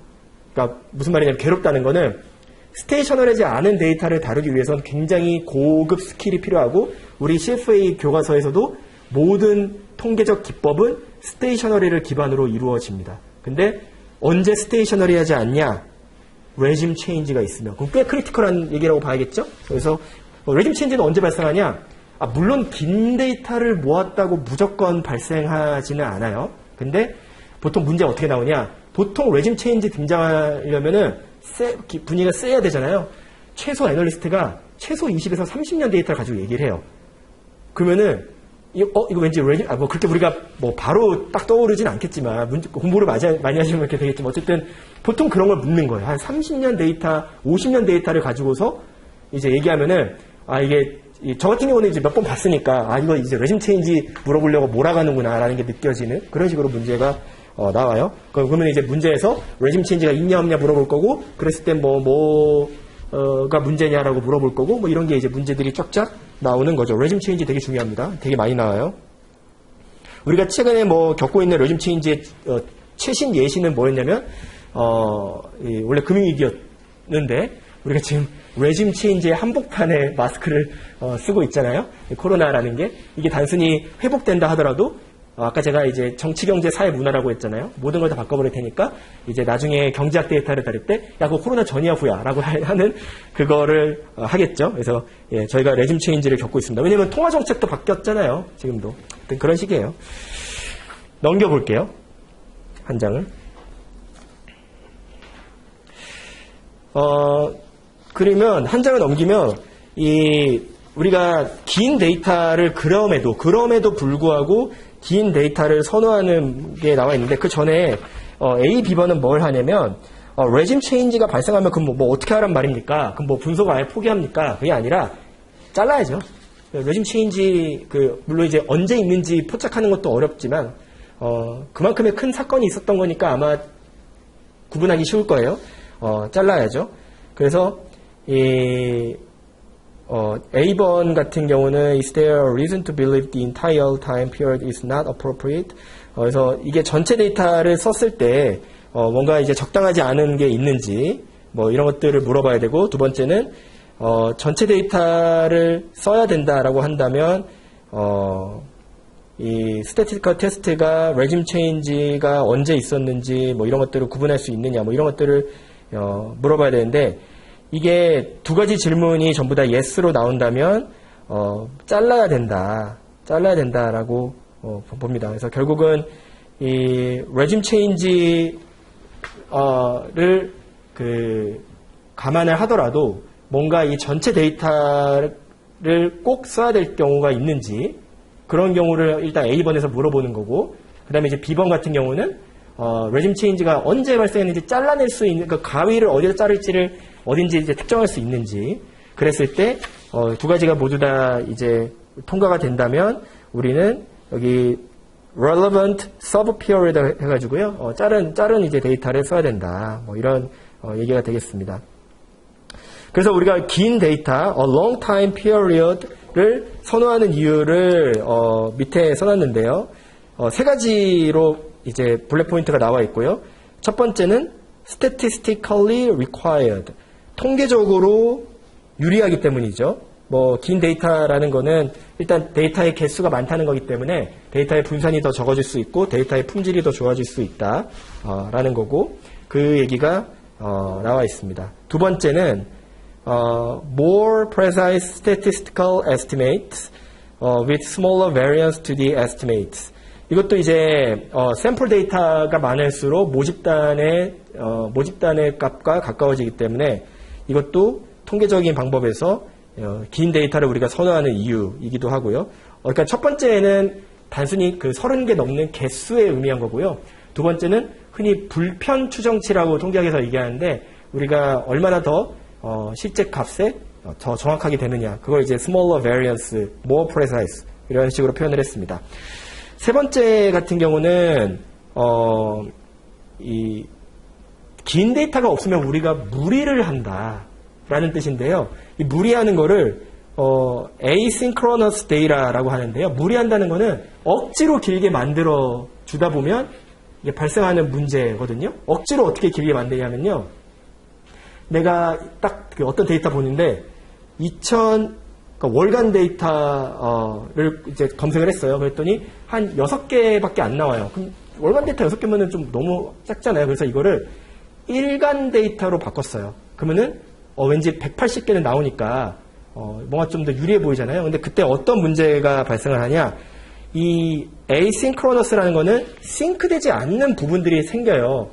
그러니까 무슨 말이냐면 괴롭다는 거는 스테이셔너리하지 않은 데이터를 다루기 위해서는 굉장히 고급 스킬이 필요하고 우리 CFA 교과서에서도 모든 통계적 기법은 스테이셔너리를 기반으로 이루어집니다. 근데 언제 스테이셔너리하지 않냐? 레짐 체인지가 있으면 그럼 꽤 크리티컬한 얘기라고 봐야겠죠? 그래서 레짐 체인지는 언제 발생하냐? 물론 긴 데이터를 모았다고 무조건 발생하지는 않아요. 근데 보통 문제가 어떻게 나오냐? 보통 레짐 체인지 등장하려면은 분위기가 세야 되잖아요. 최소 애널리스트가 최소 20에서 30년 데이터를 가지고 얘기를 해요. 그러면은 이거 왠지 레짐 그렇게 우리가 바로 딱 떠오르진 않겠지만 공부를 많이 하시면 이렇게 되겠지만 어쨌든 보통 그런 걸 묻는 거예요. 한 30년 데이터, 50년 데이터를 가지고서 이제 얘기하면은 이게 저 같은 경우는 이제 몇 번 봤으니까 이거 이제 레짐 체인지 물어보려고 몰아가는구나라는 게 느껴지는 그런 식으로 문제가 나와요. 그러면 이제 문제에서 레짐 체인지가 있냐 없냐 물어볼 거고 그랬을 땐 뭐가 문제냐라고 물어볼 거고 이런 게 이제 문제들이 쫙쫙 나오는 거죠. 레짐 체인지 되게 중요합니다. 되게 많이 나와요. 우리가 최근에 겪고 있는 레짐 체인지의 최신 예시는 뭐였냐면 원래 금융위기였는데 우리가 지금 레짐 체인지의 한복판에 마스크를 쓰고 있잖아요. 코로나라는 게 이게 단순히 회복된다 하더라도 아까 제가 이제 정치, 경제, 사회, 문화라고 했잖아요. 모든 걸 다 바꿔버릴 테니까 이제 나중에 경제학 데이터를 다룰 때 그거 코로나 전이야 후야 라고 하는 그거를 하겠죠. 그래서 저희가 레짐 체인지를 겪고 있습니다. 왜냐면 통화정책도 바뀌었잖아요. 지금도. 그런 식이에요. 넘겨볼게요. 한 장을. 그러면 한 장을 넘기면 우리가 긴 데이터를 그럼에도 불구하고 긴 데이터를 선호하는 게 나와 있는데 그 전에 A, B번은 뭘 하냐면 레짐 체인지가 발생하면 그럼 뭐 어떻게 하란 말입니까? 그럼 뭐 분석을 아예 포기합니까? 그게 아니라 잘라야죠. 레짐 체인지 물론 이제 언제 있는지 포착하는 것도 어렵지만 그만큼의 큰 사건이 있었던 거니까 아마 구분하기 쉬울 거예요. 잘라야죠. 그래서 A번 같은 경우는 Is there a reason to believe the entire time period is not appropriate? 그래서 이게 전체 데이터를 썼을 때 뭔가 이제 적당하지 않은 게 있는지 뭐 이런 것들을 물어봐야 되고 두 번째는 전체 데이터를 써야 된다라고 한다면 이 스태티스티컬 테스트가 레짐 체인지가 언제 있었는지 뭐 이런 것들을 구분할 수 있느냐 뭐 이런 것들을 물어봐야 되는데 이게 두 가지 질문이 전부 다 yes로 나온다면 잘라야 된다라고 봅니다. 그래서 결국은 이 레짐 체인지를 감안을 하더라도 뭔가 이 전체 데이터를 꼭 써야 될 경우가 있는지 그런 경우를 일단 A번에서 물어보는 거고 그 다음에 이제 B번 같은 경우는 레짐 체인지가 언제 발생했는지 잘라낼 수 있는 그 가위를 어디다 자를지를 어딘지 이제 특정할 수 있는지 그랬을 때 두 가지가 모두 다 이제 통과가 된다면 우리는 여기 relevant sub-period 해가지고요 자른 이제 데이터를 써야 된다 뭐 이런 얘기가 되겠습니다. 그래서 우리가 긴 데이터 a long time period를 선호하는 이유를 밑에 써놨는데요. 세 가지로 이제 블랙 포인트가 나와 있고요. 첫 번째는 statistically required. 통계적으로 유리하기 때문이죠. 뭐 긴 데이터라는 거는 일단 데이터의 개수가 많다는 거기 때문에 데이터의 분산이 더 적어질 수 있고 데이터의 품질이 더 좋아질 수 있다 라는 거고 그 얘기가 나와 있습니다. 두 번째는 more precise statistical estimates with smaller variance to the estimates. 이것도 이제 샘플 데이터가 많을수록 모집단의 값과 가까워지기 때문에 이것도 통계적인 방법에서 긴 데이터를 우리가 선호하는 이유이기도 하고요. 그러니까 첫 번째는 단순히 그 30개 넘는 개수에 의미한 거고요. 두 번째는 흔히 불편 추정치라고 통계학에서 얘기하는데 우리가 얼마나 더 실제 값에 더 정확하게 되느냐. 그걸 이제 smaller variance, more precise 이런 식으로 표현을 했습니다. 세 번째 같은 경우는 이 긴 데이터가 없으면 우리가 무리를 한다라는 뜻인데요. 이 무리하는 거를 asynchronous data라고 하는데요. 무리한다는 거는 억지로 길게 만들어 주다 보면 이게 발생하는 문제거든요. 억지로 어떻게 길게 만드냐면요. 내가 딱 어떤 데이터 보는데 그러니까 월간 데이터를 이제 검색을 했어요. 그랬더니 한 6개밖에 안 나와요. 그럼 월간 데이터 6개면은 좀 너무 작잖아요. 그래서 이거를 일간 데이터로 바꿨어요. 그러면은 왠지 180개는 나오니까 뭔가 좀 더 유리해 보이잖아요. 근데 그때 어떤 문제가 발생을 하냐? 이 asynchronous라는 거는 싱크되지 않는 부분들이 생겨요.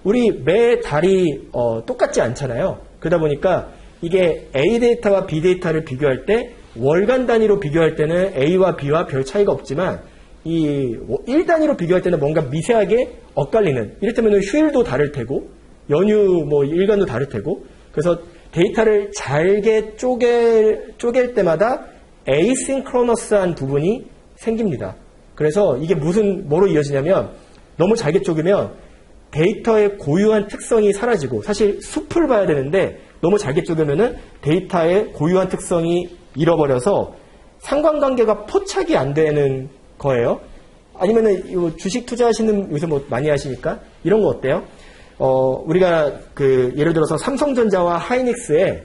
우리 매 달이 똑같지 않잖아요. 그러다 보니까 이게 A 데이터와 B 데이터를 비교할 때 월간 단위로 비교할 때는 A와 B와 별 차이가 없지만 이 1단위로 비교할 때는 뭔가 미세하게 엇갈리는 이를테면 휴일도 다를 테고 연휴 뭐 일간도 다를 테고 그래서 데이터를 잘게 쪼갤 때마다 asynchronous한 부분이 생깁니다. 그래서 이게 뭐로 이어지냐면 너무 잘게 쪼개면 데이터의 고유한 특성이 사라지고 사실 숲을 봐야 되는데 너무 잘게 쪼개면은 데이터의 고유한 특성이 잃어버려서 상관관계가 포착이 안 되는 거예요. 아니면은 주식 투자하시는 요새 뭐 많이 하시니까 이런 거 어때요? 우리가 예를 들어서 삼성전자와 하이닉스의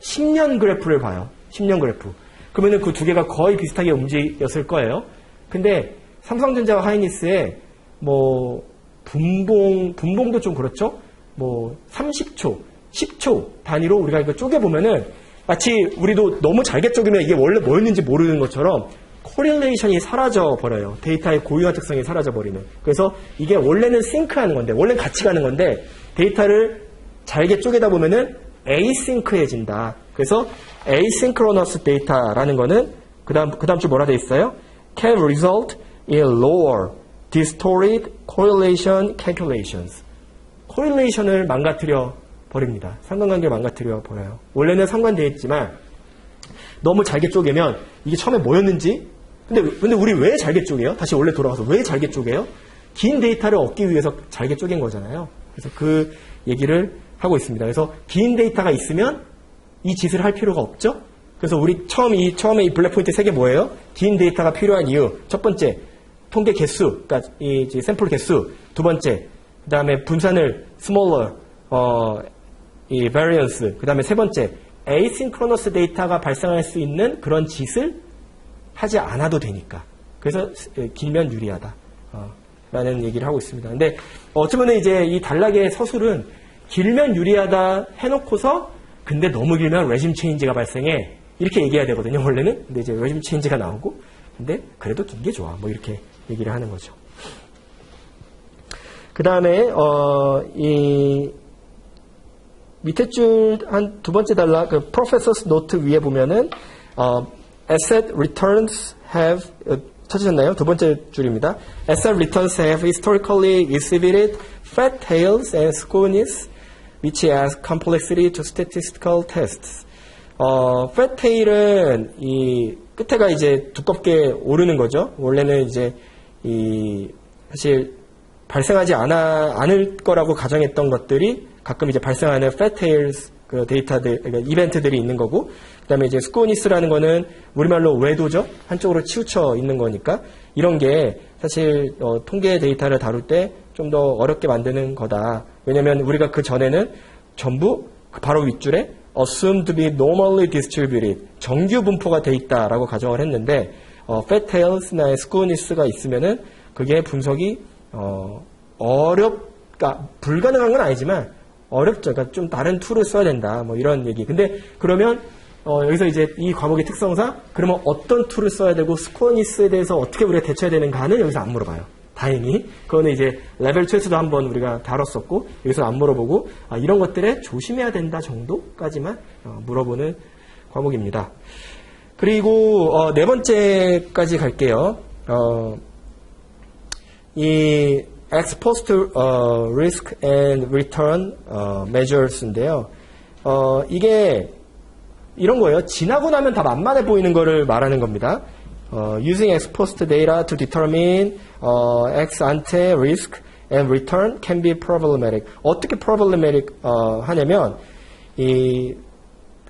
10년 그래프를 봐요. 10년 그래프. 그러면은 그 두 개가 거의 비슷하게 움직였을 거예요. 근데 삼성전자와 하이닉스의 뭐 분봉도 좀 그렇죠? 뭐 30초, 10초 단위로 우리가 이거 쪼개보면은 마치 우리도 너무 잘게 쪼개면 이게 원래 뭐였는지 모르는 것처럼 코릴레이션이 사라져 버려요. 데이터의 고유한 특성이 사라져 버리는. 그래서 이게 원래는 싱크하는 건데, 원래는 같이 가는 건데 데이터를 잘게 쪼개다 보면은 에이싱크해진다. 그래서 asynchronous data라는 거는 그다음 줄 뭐라 돼 있어요? Can result in lower distorted correlation calculations. 코릴레이션을 망가뜨려 버립니다. 상관관계를 망가뜨려 버려요. 원래는 상관되어 있지만 너무 잘게 쪼개면 이게 처음에 뭐였는지 근데 우리 왜 잘게 쪼개요? 다시 원래 돌아가서 왜 잘게 쪼개요? 긴 데이터를 얻기 위해서 잘게 쪼갠 거잖아요. 그래서 그 얘기를 하고 있습니다. 그래서 긴 데이터가 있으면 이 짓을 할 필요가 없죠? 그래서 우리 처음에 이 블랙포인트 3개 뭐예요? 긴 데이터가 필요한 이유. 첫 번째, 통계 개수, 그러니까 이 샘플 개수. 두 번째, 그 다음에 분산을 smaller, 이 variance. 그 다음에 세 번째, asynchronous 데이터가 발생할 수 있는 그런 짓을 하지 않아도 되니까. 그래서 길면 유리하다. 라는 얘기를 하고 있습니다. 근데 어쩌면 이제 이 단락의 서술은 길면 유리하다 해놓고서 근데 너무 길면 레짐 체인지가 발생해. 이렇게 얘기해야 되거든요, 원래는. 근데 이제 레짐 체인지가 나오고, 근데 그래도 긴 게 좋아. 뭐 이렇게 얘기를 하는 거죠. 그 다음에, 이 밑에 줄 한 두 번째 단락, 그 Professor's Note 위에 보면은, Asset returns have, 찾으셨나요? 두 번째 줄입니다. Asset returns have historically exhibited fat tails and skewness, which adds complexity to statistical tests. fat tail은 이 끝에가 이제 두껍게 오르는 거죠. 원래는 이제 사실 발생하지 않을 거라고 가정했던 것들이 가끔 이제 발생하는 fat tails 그 데이터들, 그러니까 이벤트들이 있는 거고, 그다음에 이제 스코니스라는 거는 우리말로 외도죠. 한쪽으로 치우쳐 있는 거니까 이런 게 사실 통계 데이터를 다룰 때 좀 더 어렵게 만드는 거다. 왜냐하면 우리가 그 전에는 전부 바로 윗줄에 assumed to be normally distributed 정규 분포가 돼 있다라고 가정을 했는데 fat tails나 skewness가 있으면은 그게 분석이 그러니까 불가능한 건 아니지만 어렵죠. 그러니까 좀 다른 툴을 써야 된다. 뭐 이런 얘기. 근데 그러면 여기서 이제 이 과목의 특성상 그러면 어떤 툴을 써야 되고 스코니스에 대해서 어떻게 우리가 대처해야 되는가는 여기서 안 물어봐요. 다행히. 그거는 이제 레벨 2에서도 한번 우리가 다뤘었고 여기서 안 물어보고 이런 것들에 조심해야 된다 정도까지만 물어보는 과목입니다. 그리고 네 번째까지 갈게요. 이 ex post risk and return measures인데요. 이게 이런 거예요. 지나고 나면 다 만만해 보이는 거를 말하는 겁니다. Using ex post data to determine ex ante risk and return can be problematic. 어떻게 problematic 하냐면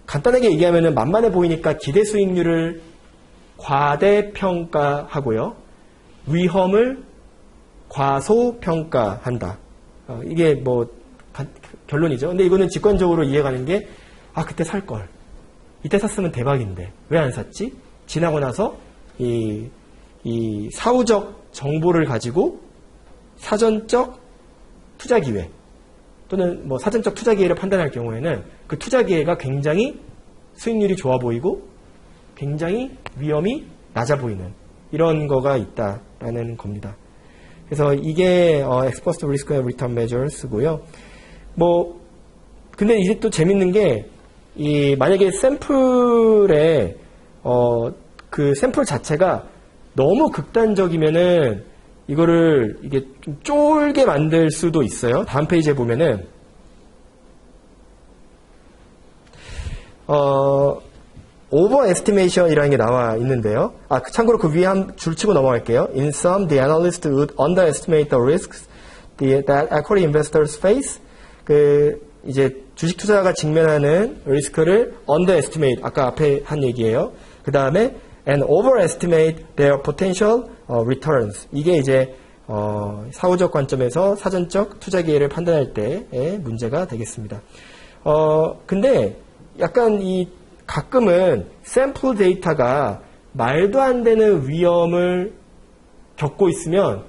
간단하게 얘기하면은 만만해 보이니까 기대 수익률을 과대평가하고요. 위험을 과소평가한다. 이게 뭐 결론이죠. 근데 이거는 직관적으로 이해가는 게 그때 살 걸. 이때 샀으면 대박인데 왜 안 샀지? 지나고 나서 이 사후적 정보를 가지고 사전적 투자 기회 또는 뭐 사전적 투자 기회를 판단할 경우에는 그 투자 기회가 굉장히 수익률이 좋아 보이고 굉장히 위험이 낮아 보이는 이런 거가 있다라는 겁니다. 그래서 이게 ex post risk and return measures고요. 뭐 근데 이제 또 재밌는 게 만약에 샘플에 그 샘플 자체가 너무 극단적이면은 이거를 이게 좀 쫄게 만들 수도 있어요. 다음 페이지에 보면은 overestimation이라는 게 나와 있는데요. 참고로 그 위에 한 줄 치고 넘어갈게요. In sum, the analyst would underestimate the risks that equity investors face. 이제 주식 투자가 직면하는 리스크를 underestimate, 아까 앞에 한 얘기예요. 그 다음에 and overestimate their potential returns. 이게 이제 사후적 관점에서 사전적 투자 기회를 판단할 때의 문제가 되겠습니다. 근데 약간 가끔은 샘플 데이터가 말도 안 되는 위험을 겪고 있으면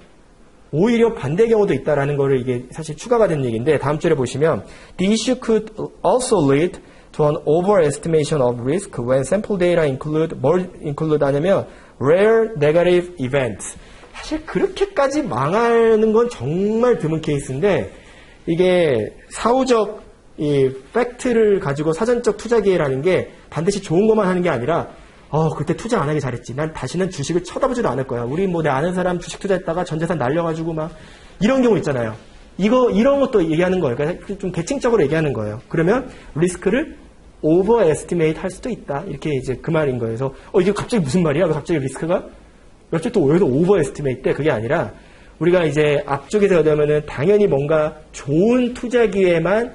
오히려 반대 경우도 있다라는 거를 이게 사실 추가가 된 얘기인데 다음 줄에 보시면 the issue could also lead to an overestimation of risk when sample data 뭘 include 하냐면 rare negative event. 사실 그렇게까지 망하는 건 정말 드문 케이스인데 이게 사후적 이 팩트를 가지고 사전적 투자 기회라는 게 반드시 좋은 것만 하는 게 아니라 그때 투자 안 하기 잘했지. 난 다시는 주식을 쳐다보지도 않을 거야. 우리 뭐 내 아는 사람 주식 투자했다가 전 재산 날려가지고 막 이런 경우 있잖아요. 이런 것도 얘기하는 거예요. 그러니까 좀 대칭적으로 얘기하는 거예요. 그러면 리스크를 overestimate 할 수도 있다. 이렇게 이제 그 말인 거예요. 그래서 이게 갑자기 무슨 말이야? 갑자기 리스크가? 갑자기 또 여기서 overestimate 때 그게 아니라 우리가 이제 앞쪽에서 되면은 당연히 뭔가 좋은 투자 기회만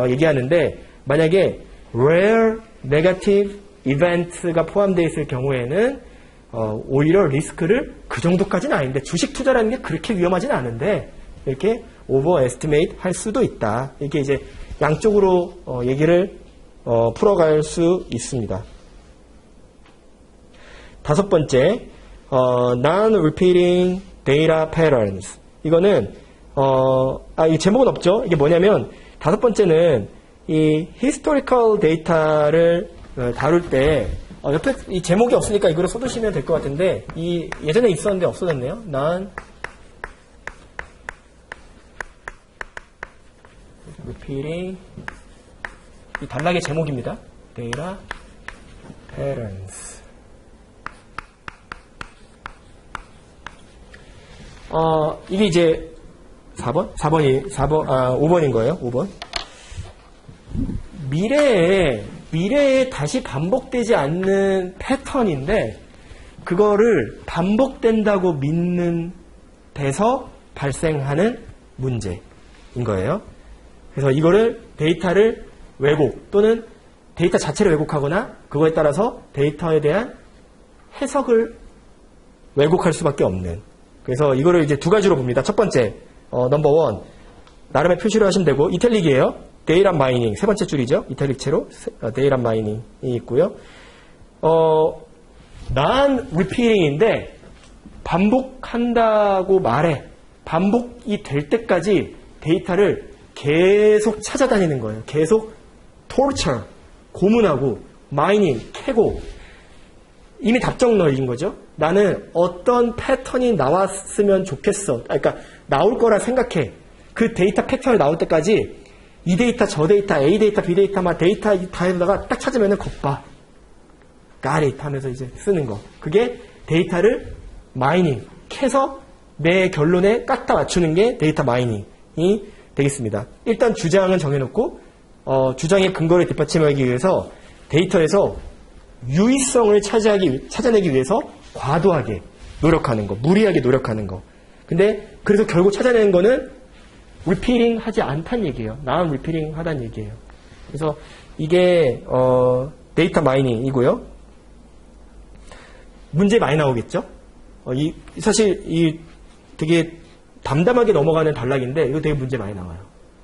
얘기하는데 만약에 rare negative event가 포함되어 있을 경우에는 오히려 리스크를 그 정도까지는 아닌데 주식 투자라는 게 그렇게 위험하진 않은데 이렇게 overestimate 할 수도 있다. 이렇게 이제 양쪽으로 얘기를 풀어갈 수 있습니다. 다섯 번째, non-repeating data patterns. 이거는 이 제목은 없죠. 이게 뭐냐면 다섯 번째는 이 historical data를 다룰 때 옆에 이 제목이 없으니까 이거를 써두시면 될 것 같은데 이 예전에 있었는데 없어졌네요. non-repeating 이 단락의 제목입니다. data patterns. 이게 이제 5번인 거예요. 5번. 미래에 다시 반복되지 않는 패턴인데 그거를 반복된다고 믿는 데서 발생하는 문제인 거예요. 그래서 이거를 데이터를 왜곡 또는 데이터 자체를 왜곡하거나 그거에 따라서 데이터에 대한 해석을 왜곡할 수밖에 없는. 그래서 이거를 이제 두 가지로 봅니다. 첫 번째, 넘버 원, 나름의 표시를 하시면 되고, 이탈릭이에요. 데이터 마이닝, 세 번째 줄이죠. 이탈릭체로 데이터 마이닝이 있고요. non-repeating인데 반복한다고 말해. 반복이 될 때까지 데이터를 계속 찾아다니는 거예요. 계속 torture, 고문하고, 마이닝, 캐고, 이미 답정 너인 거죠. 나는 어떤 패턴이 나왔으면 좋겠어. 그러니까 나올 거라 생각해. 그 데이터 패턴이 나올 때까지 이 데이터, 저 데이터, A 데이터, B 데이터, 막 데이터 다 해다가 딱 찾으면은 겁봐. got it 하면서 이제 쓰는 거. 그게 데이터를 마이닝, 캐서 내 결론에 갖다 맞추는 게 데이터 마이닝이 되겠습니다. 일단 주장은 정해놓고 주장의 근거를 뒷받침하기 위해서 데이터에서 유의성을 찾아내기 위해서 과도하게 노력하는 거, 무리하게 노력하는 거. 근데 그래서 결국 찾아내는 거는 repeating 하지 않다는 얘기예요. non-repeating 하다는 얘기예요. 그래서 이게 데이터 마이닝이고요. 문제 많이 나오겠죠? 사실 이 되게 담담하게 넘어가는 단락인데 이거 되게 문제 많이 나와요.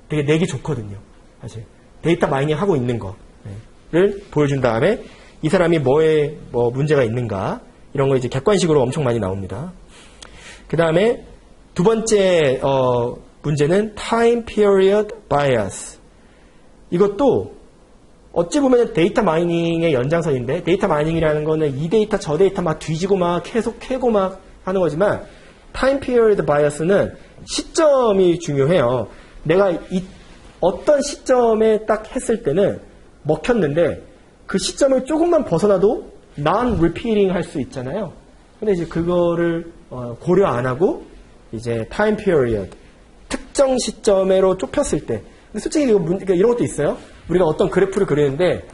되게 내기 좋거든요. 사실 데이터 마이닝 하고 있는 거를 보여준 다음에 이 사람이 뭐에 문제가 있는가 이런 거 이제 객관식으로 엄청 많이 나옵니다. 그 다음에 두 번째 문제는 time period bias. 이것도 어찌 보면 데이터 마이닝의 연장선인데 데이터 마이닝이라는 거는 이 데이터 저 데이터 막 뒤지고 막 계속 캐고 막 하는 거지만 time period bias는 시점이 중요해요. 내가 어떤 시점에 딱 했을 때는 먹혔는데 그 시점을 조금만 벗어나도 non-repeating 할 수 있잖아요. 근데 이제 그거를 고려 안 하고 이제 time period 특정 시점으로 좁혔을 때. 근데 솔직히 그러니까 이런 것도 있어요. 우리가 어떤 그래프를 그리는데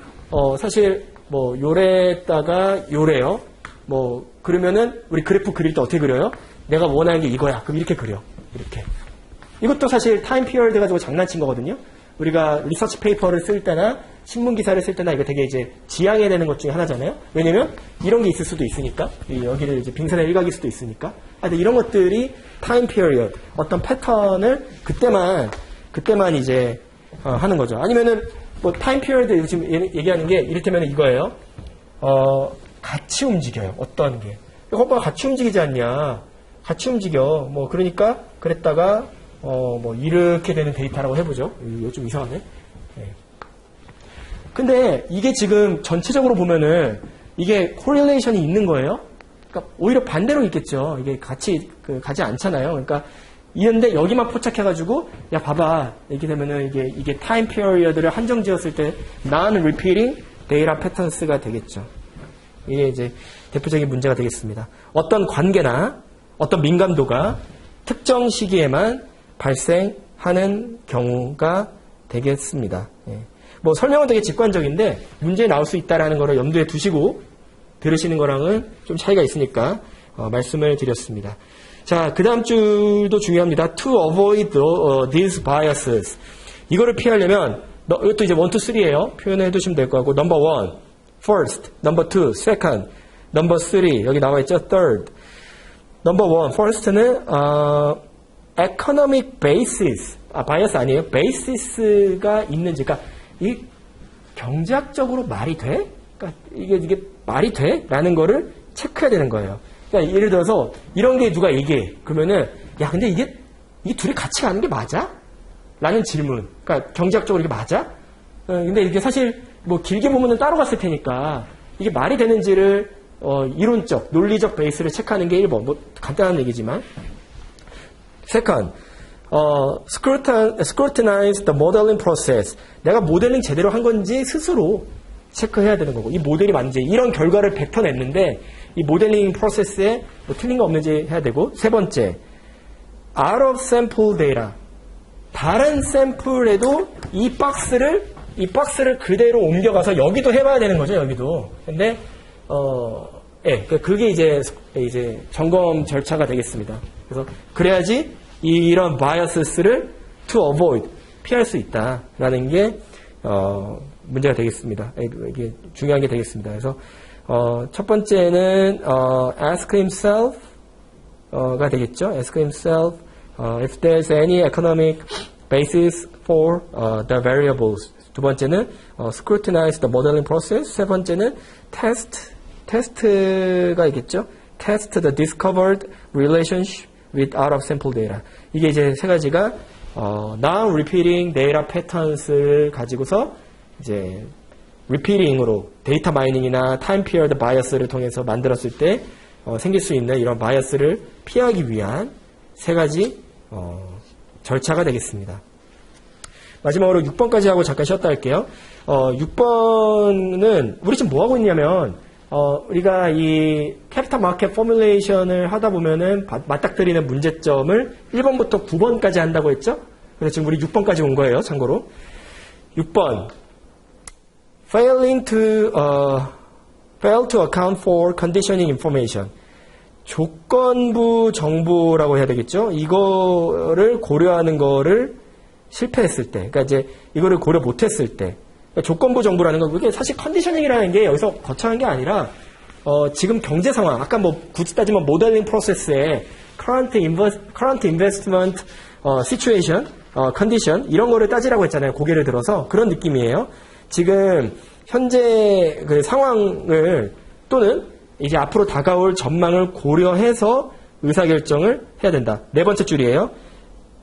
사실 뭐 요래다가 요래요. 뭐 그러면은 우리 그래프 그릴 때 어떻게 그려요? 내가 원하는 게 이거야. 그럼 이렇게 그려. 이렇게. 이것도 사실 타임 피리어드 가지고 장난친 거거든요. 우리가 리서치 페이퍼를 쓸 때나 신문 기사를 쓸 때나 이거 되게 이제 지향해야 되는 것 중에 하나잖아요. 왜냐면 이런 게 있을 수도 있으니까. 여기를 이제 빙산의 일각일 수도 있으니까. 근데 이런 것들이 타임 피리어드 어떤 패턴을 그때만 이제 하는 거죠. 아니면은 뭐 타임 피리어드 지금 얘기하는 게 이를테면 이거예요. 같이 움직여요. 어떤 게. 오빠가 같이 움직이지 않냐. 같이 움직여. 뭐 그러니까 그랬다가 뭐 이렇게 되는 데이터라고 해보죠. 이거 좀 이상하네. 네. 근데 이게 지금 전체적으로 보면은 이게 코릴레이션이 있는 거예요. 그러니까 오히려 반대로 있겠죠. 이게 같이 가지 않잖아요. 그러니까 이런데 여기만 포착해가지고 야 봐봐 이렇게 되면은 이게 타임 피리어드를 한정 지었을 때 non-repeating data patterns가 되겠죠. 이게 이제 대표적인 문제가 되겠습니다. 어떤 관계나 어떤 민감도가 특정 시기에만 발생하는 경우가 되겠습니다. 예. 뭐 설명은 되게 직관적인데 문제 나올 수 있다라는 거를 염두에 두시고 들으시는 거랑은 좀 차이가 있으니까 말씀을 드렸습니다. 자, 그 다음 줄도 중요합니다. To avoid these biases. 이거를 피하려면 이것도 이제 1, 2, 3예요. 표현을 해두시면 될 거고 number 1, first, number 2, second, number 3 여기 나와 있죠. third. number 1, first는 economic basis. 바이어스 아니에요. basis가 있는지. 그러니까 이 경제학적으로 말이 돼? 그러니까 이게 말이 돼? 라는 거를 체크해야 되는 거예요. 그러니까 예를 들어서 이런 게 누가 얘기해. 그러면은 야 근데 이게 둘이 같이 가는 게 맞아? 라는 질문. 그러니까 경제학적으로 이게 맞아? 근데 이게 사실 뭐 길게 보면은 따로 갔을 테니까 이게 말이 되는지를 이론적, 논리적 베이스를 체크하는 게 1번. 뭐 간단한 얘기지만. Second, scrutinize the modeling process. 내가 모델링 제대로 한 건지 스스로 체크해야 되는 거고, 이 모델이 맞는지, 이런 결과를 뱉어냈는데, 이 모델링 프로세스에 뭐 틀린 거 없는지 해야 되고, 세 번째, out of sample data. 다른 샘플에도 이 박스를 그대로 옮겨가서 여기도 해봐야 되는 거죠, 여기도. 근데, 예, 그게 이제 점검 절차가 되겠습니다. 그래서, 그래야지 이런 biases를 to avoid, 피할 수 있다라는 게, 문제가 되겠습니다. 이게 중요한 게 되겠습니다. 그래서, 첫 번째는, ask himself, 가 되겠죠. ask himself, if there's any economic basis for, the variables. 두 번째는, scrutinize the modeling process. 세 번째는, test가 있겠죠. test the discovered relationship with out of sample data. 이게 이제 세 가지가, non-repeating data patterns를 가지고서 이제 repeating으로 데이터 마이닝이나 time period bias를 통해서 만들었을 때 생길 수 있는 이런 바이어스를 피하기 위한 세 가지 절차가 되겠습니다. 마지막으로 6번까지 하고 잠깐 쉬었다 할게요. 6번은 우리 지금 뭐 하고 있냐면 우리가 이 캐피탈 마켓 포뮬레이션을 하다 보면은 맞닥뜨리는 문제점을 1번부터 9번까지 한다고 했죠? 그래서 지금 우리 6번까지 온 거예요, 참고로. 6번. Fail to account for conditioning information. 조건부 정보라고 해야 되겠죠? 이거를 고려하는 거를 실패했을 때. 그러니까 이제 이거를 고려 못했을 때. 그러니까 조건부 정보라는 건 그게 사실 컨디셔닝이라는 게 여기서 거창한 게 아니라 지금 경제 상황, 아까 뭐 굳이 따지면 모델링 프로세스에 current investment situation, condition 이런 거를 따지라고 했잖아요. 고개를 들어서 그런 느낌이에요. 지금 현재 그 상황을 또는 이제 앞으로 다가올 전망을 고려해서 의사결정을 해야 된다. 네 번째 줄이에요.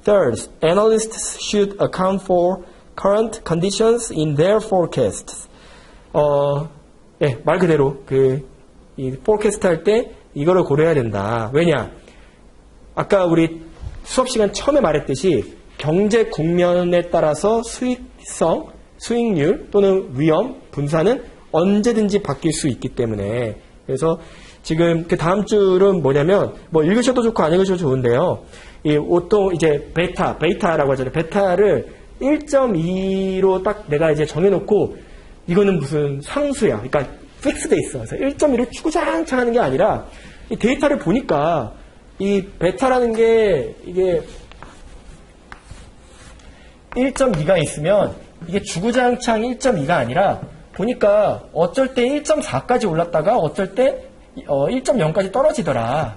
Third, analysts should account for current conditions in their forecasts. 예, 말 그대로 이 forecast 할 때 이거를 고려해야 된다. 왜냐? 아까 우리 수업 시간 처음에 말했듯이 경제 국면에 따라서 수익성, 수익률 또는 위험, 분산은 언제든지 바뀔 수 있기 때문에 그래서 지금 그 다음 줄은 뭐냐면 뭐 읽으셔도 좋고 안 읽으셔도 좋은데요. 이 보통 이제 베타라고 하잖아요. 베타를 1.2로 딱 내가 이제 정해놓고 이거는 무슨 상수야. 그러니까 픽스돼 있어. 그래서 1.2를 주구장창 하는 게 아니라 이 데이터를 보니까 이 베타라는 게 이게 1.2가 있으면 이게 주구장창 1.2가 아니라 보니까 어쩔 때 1.4까지 올랐다가 어쩔 때 1.0까지 떨어지더라.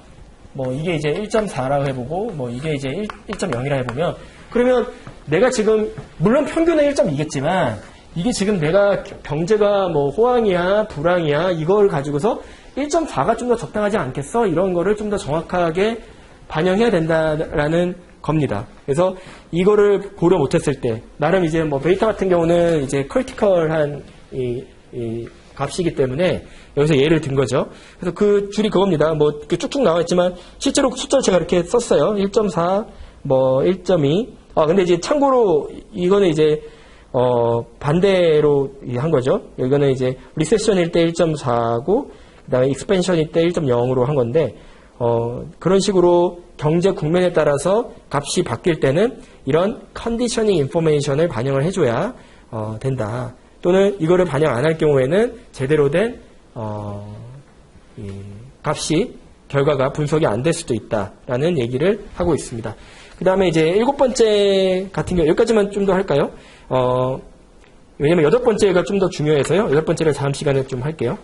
뭐 이게 이제 1.4라고 해보고 뭐 이게 이제 1.0이라 해보면 그러면 내가 지금 물론 평균은 1.2겠지만 이게 지금 내가 경제가 뭐 호황이야 불황이야 이걸 가지고서 1.4가 좀 더 적당하지 않겠어? 이런 거를 좀 더 정확하게 반영해야 된다라는 겁니다. 그래서 이거를 고려 못했을 때 나름 이제 뭐 베이타 같은 경우는 이제 크리티컬한 이 값이기 때문에 여기서 예를 든 거죠. 그래서 그 줄이 그겁니다. 뭐 이렇게 쭉쭉 나와 있지만 실제로 숫자를 제가 이렇게 썼어요. 1.4, 뭐 1.2. 근데 이제 참고로 이거는 이제 반대로 한 거죠. 이거는 이제 리세션일 때 1.4고 그다음에 익스펜션일 때 1.0으로 한 건데 그런 식으로 경제 국면에 따라서 값이 바뀔 때는 이런 컨디셔닝 인포메이션을 반영을 해줘야 된다. 또는 이거를 반영 안 할 경우에는 제대로 된 이 값이 결과가 분석이 안 될 수도 있다라는 얘기를 하고 있습니다. 그 다음에 이제 7번째 같은 경우 여기까지만 좀 더 할까요? 왜냐면 8번째가 좀 더 중요해서요. 8번째를 다음 시간에 좀 할게요.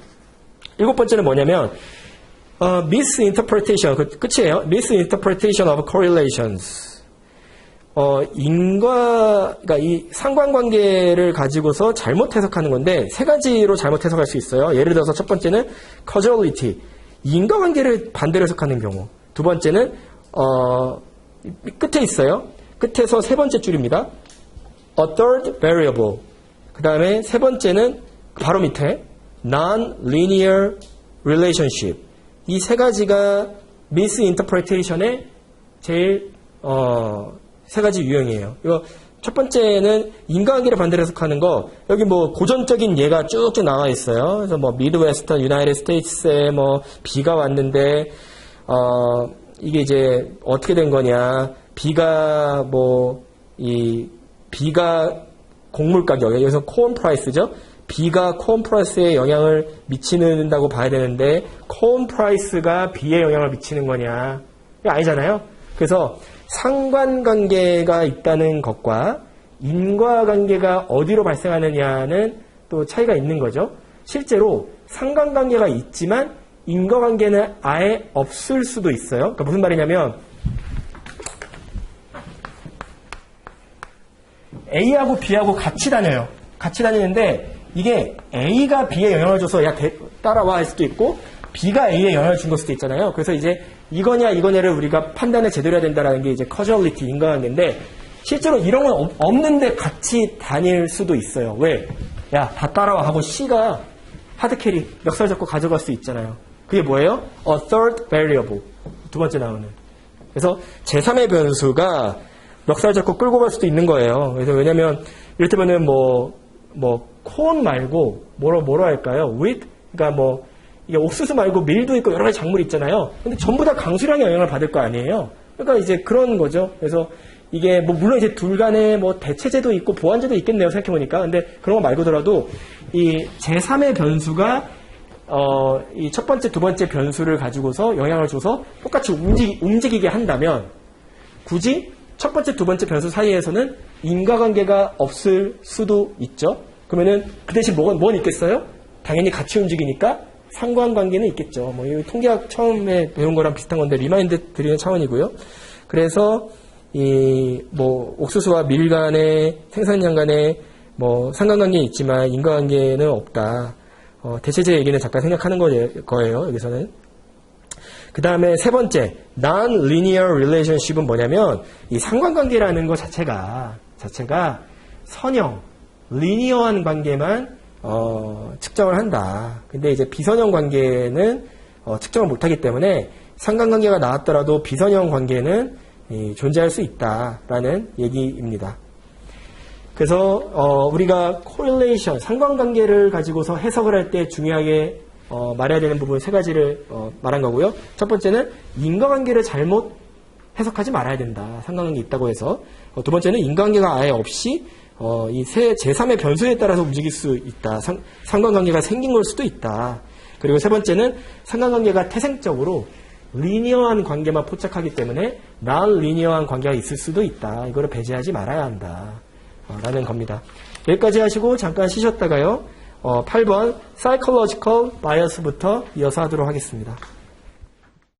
7번째는 뭐냐면 misinterpretation, 끝이에요. misinterpretation of correlations. 그러니까 이 상관관계를 가지고서 잘못 해석하는 건데, 세 가지로 잘못 해석할 수 있어요. 예를 들어서 첫 번째는 causality. 인과관계를 반대로 해석하는 경우. 두 번째는, 끝에 있어요. 끝에서 세 번째 줄입니다. a third variable. 그 다음에 세 번째는 바로 밑에 non-linear relationship. 이 세 가지가 misinterpretation의 제일 세 가지 유형이에요. 이거 첫 번째는 인과관계를 반대로 해석하는 거. 여기 뭐 고전적인 예가 쭉쭉 나와 있어요. 그래서 뭐 미드웨스턴 유나이티드 스테이츠에 뭐 비가 왔는데 이게 이제 어떻게 된 거냐? 비가 곡물 가격, 여기서 콘 프라이스죠. 비가 콘 프라이스에 영향을 미치는다고 봐야 되는데 콘 프라이스가 비에 영향을 미치는 거냐? 이거 아니잖아요. 그래서 상관관계가 있다는 것과 인과관계가 어디로 발생하느냐는 또 차이가 있는 거죠. 실제로 상관관계가 있지만 인과관계는 아예 없을 수도 있어요. 그러니까 무슨 말이냐면 A하고 B하고 같이 다녀요. 같이 다니는데 이게 A가 B에 영향을 줘서 따라와 할 수도 있고 B가 A에 영향을 준 걸 수도 있잖아요. 그래서 이제 이거냐 이거냐를 우리가 판단을 제대로 해야 된다는 게 이제 causality, 인과관계인데 실제로 이런 건 없는데 같이 다닐 수도 있어요. 왜? 야, 다 따라와 하고 C가 하드캐리 멱살 잡고 가져갈 수 있잖아요. 그게 뭐예요? A third variable. 두 번째 나오는. 그래서 제3의 변수가 멱살 잡고 끌고 갈 수도 있는 거예요. 그래서 왜냐면 이를테면은 콘 말고 뭐로 할까요? wheat? 그러니까 이게 옥수수 말고 밀도 있고 여러 가지 작물이 있잖아요. 근데 전부 다 강수량의 영향을 받을 거 아니에요. 그러니까 이제 그런 거죠. 그래서 이게 물론 이제 둘 간에 대체제도 있고 보완제도 있겠네요. 생각해보니까. 근데 그런 거 말고더라도 이 제3의 변수가 이 첫 번째, 두 번째 변수를 가지고서 영향을 줘서 똑같이 움직이게 한다면 굳이 첫 번째, 두 번째 변수 사이에서는 인과관계가 없을 수도 있죠. 그러면은 그 대신 뭐가 있겠어요? 당연히 같이 움직이니까 상관관계는 있겠죠. 이 통계학 처음에 배운 거랑 비슷한 건데 리마인드 드리는 차원이고요. 그래서 옥수수와 밀 간의 생산량 간에 상관관계는 있지만 인과관계는 없다. 대체제 얘기는 잠깐 생각하는 거예요. 여기서는. 그 다음에 세 번째, non-linear relationship은 뭐냐면 이 상관관계라는 것 자체가 선형, 리니어한 관계만 측정을 한다. 근데 이제 비선형 관계는 측정을 못하기 때문에 상관관계가 나왔더라도 비선형 관계는 존재할 수 있다라는 얘기입니다. 그래서 우리가 correlation, 상관관계를 가지고서 해석을 할 때 중요하게 말해야 되는 부분 세 가지를 말한 거고요. 첫 번째는 인과관계를 잘못 해석하지 말아야 된다. 상관관계 있다고 해서. 두 번째는 인과관계가 아예 없이 이 제3의 변수에 따라서 움직일 수 있다. 상관관계가 생긴 걸 수도 있다. 그리고 세 번째는 상관관계가 태생적으로 리니어한 관계만 포착하기 때문에 non-linear한 관계가 있을 수도 있다. 이거를 배제하지 말아야 한다. 라는 겁니다. 여기까지 하시고 잠깐 쉬셨다가요. 8번 psychological bias부터 이어서 하도록 하겠습니다.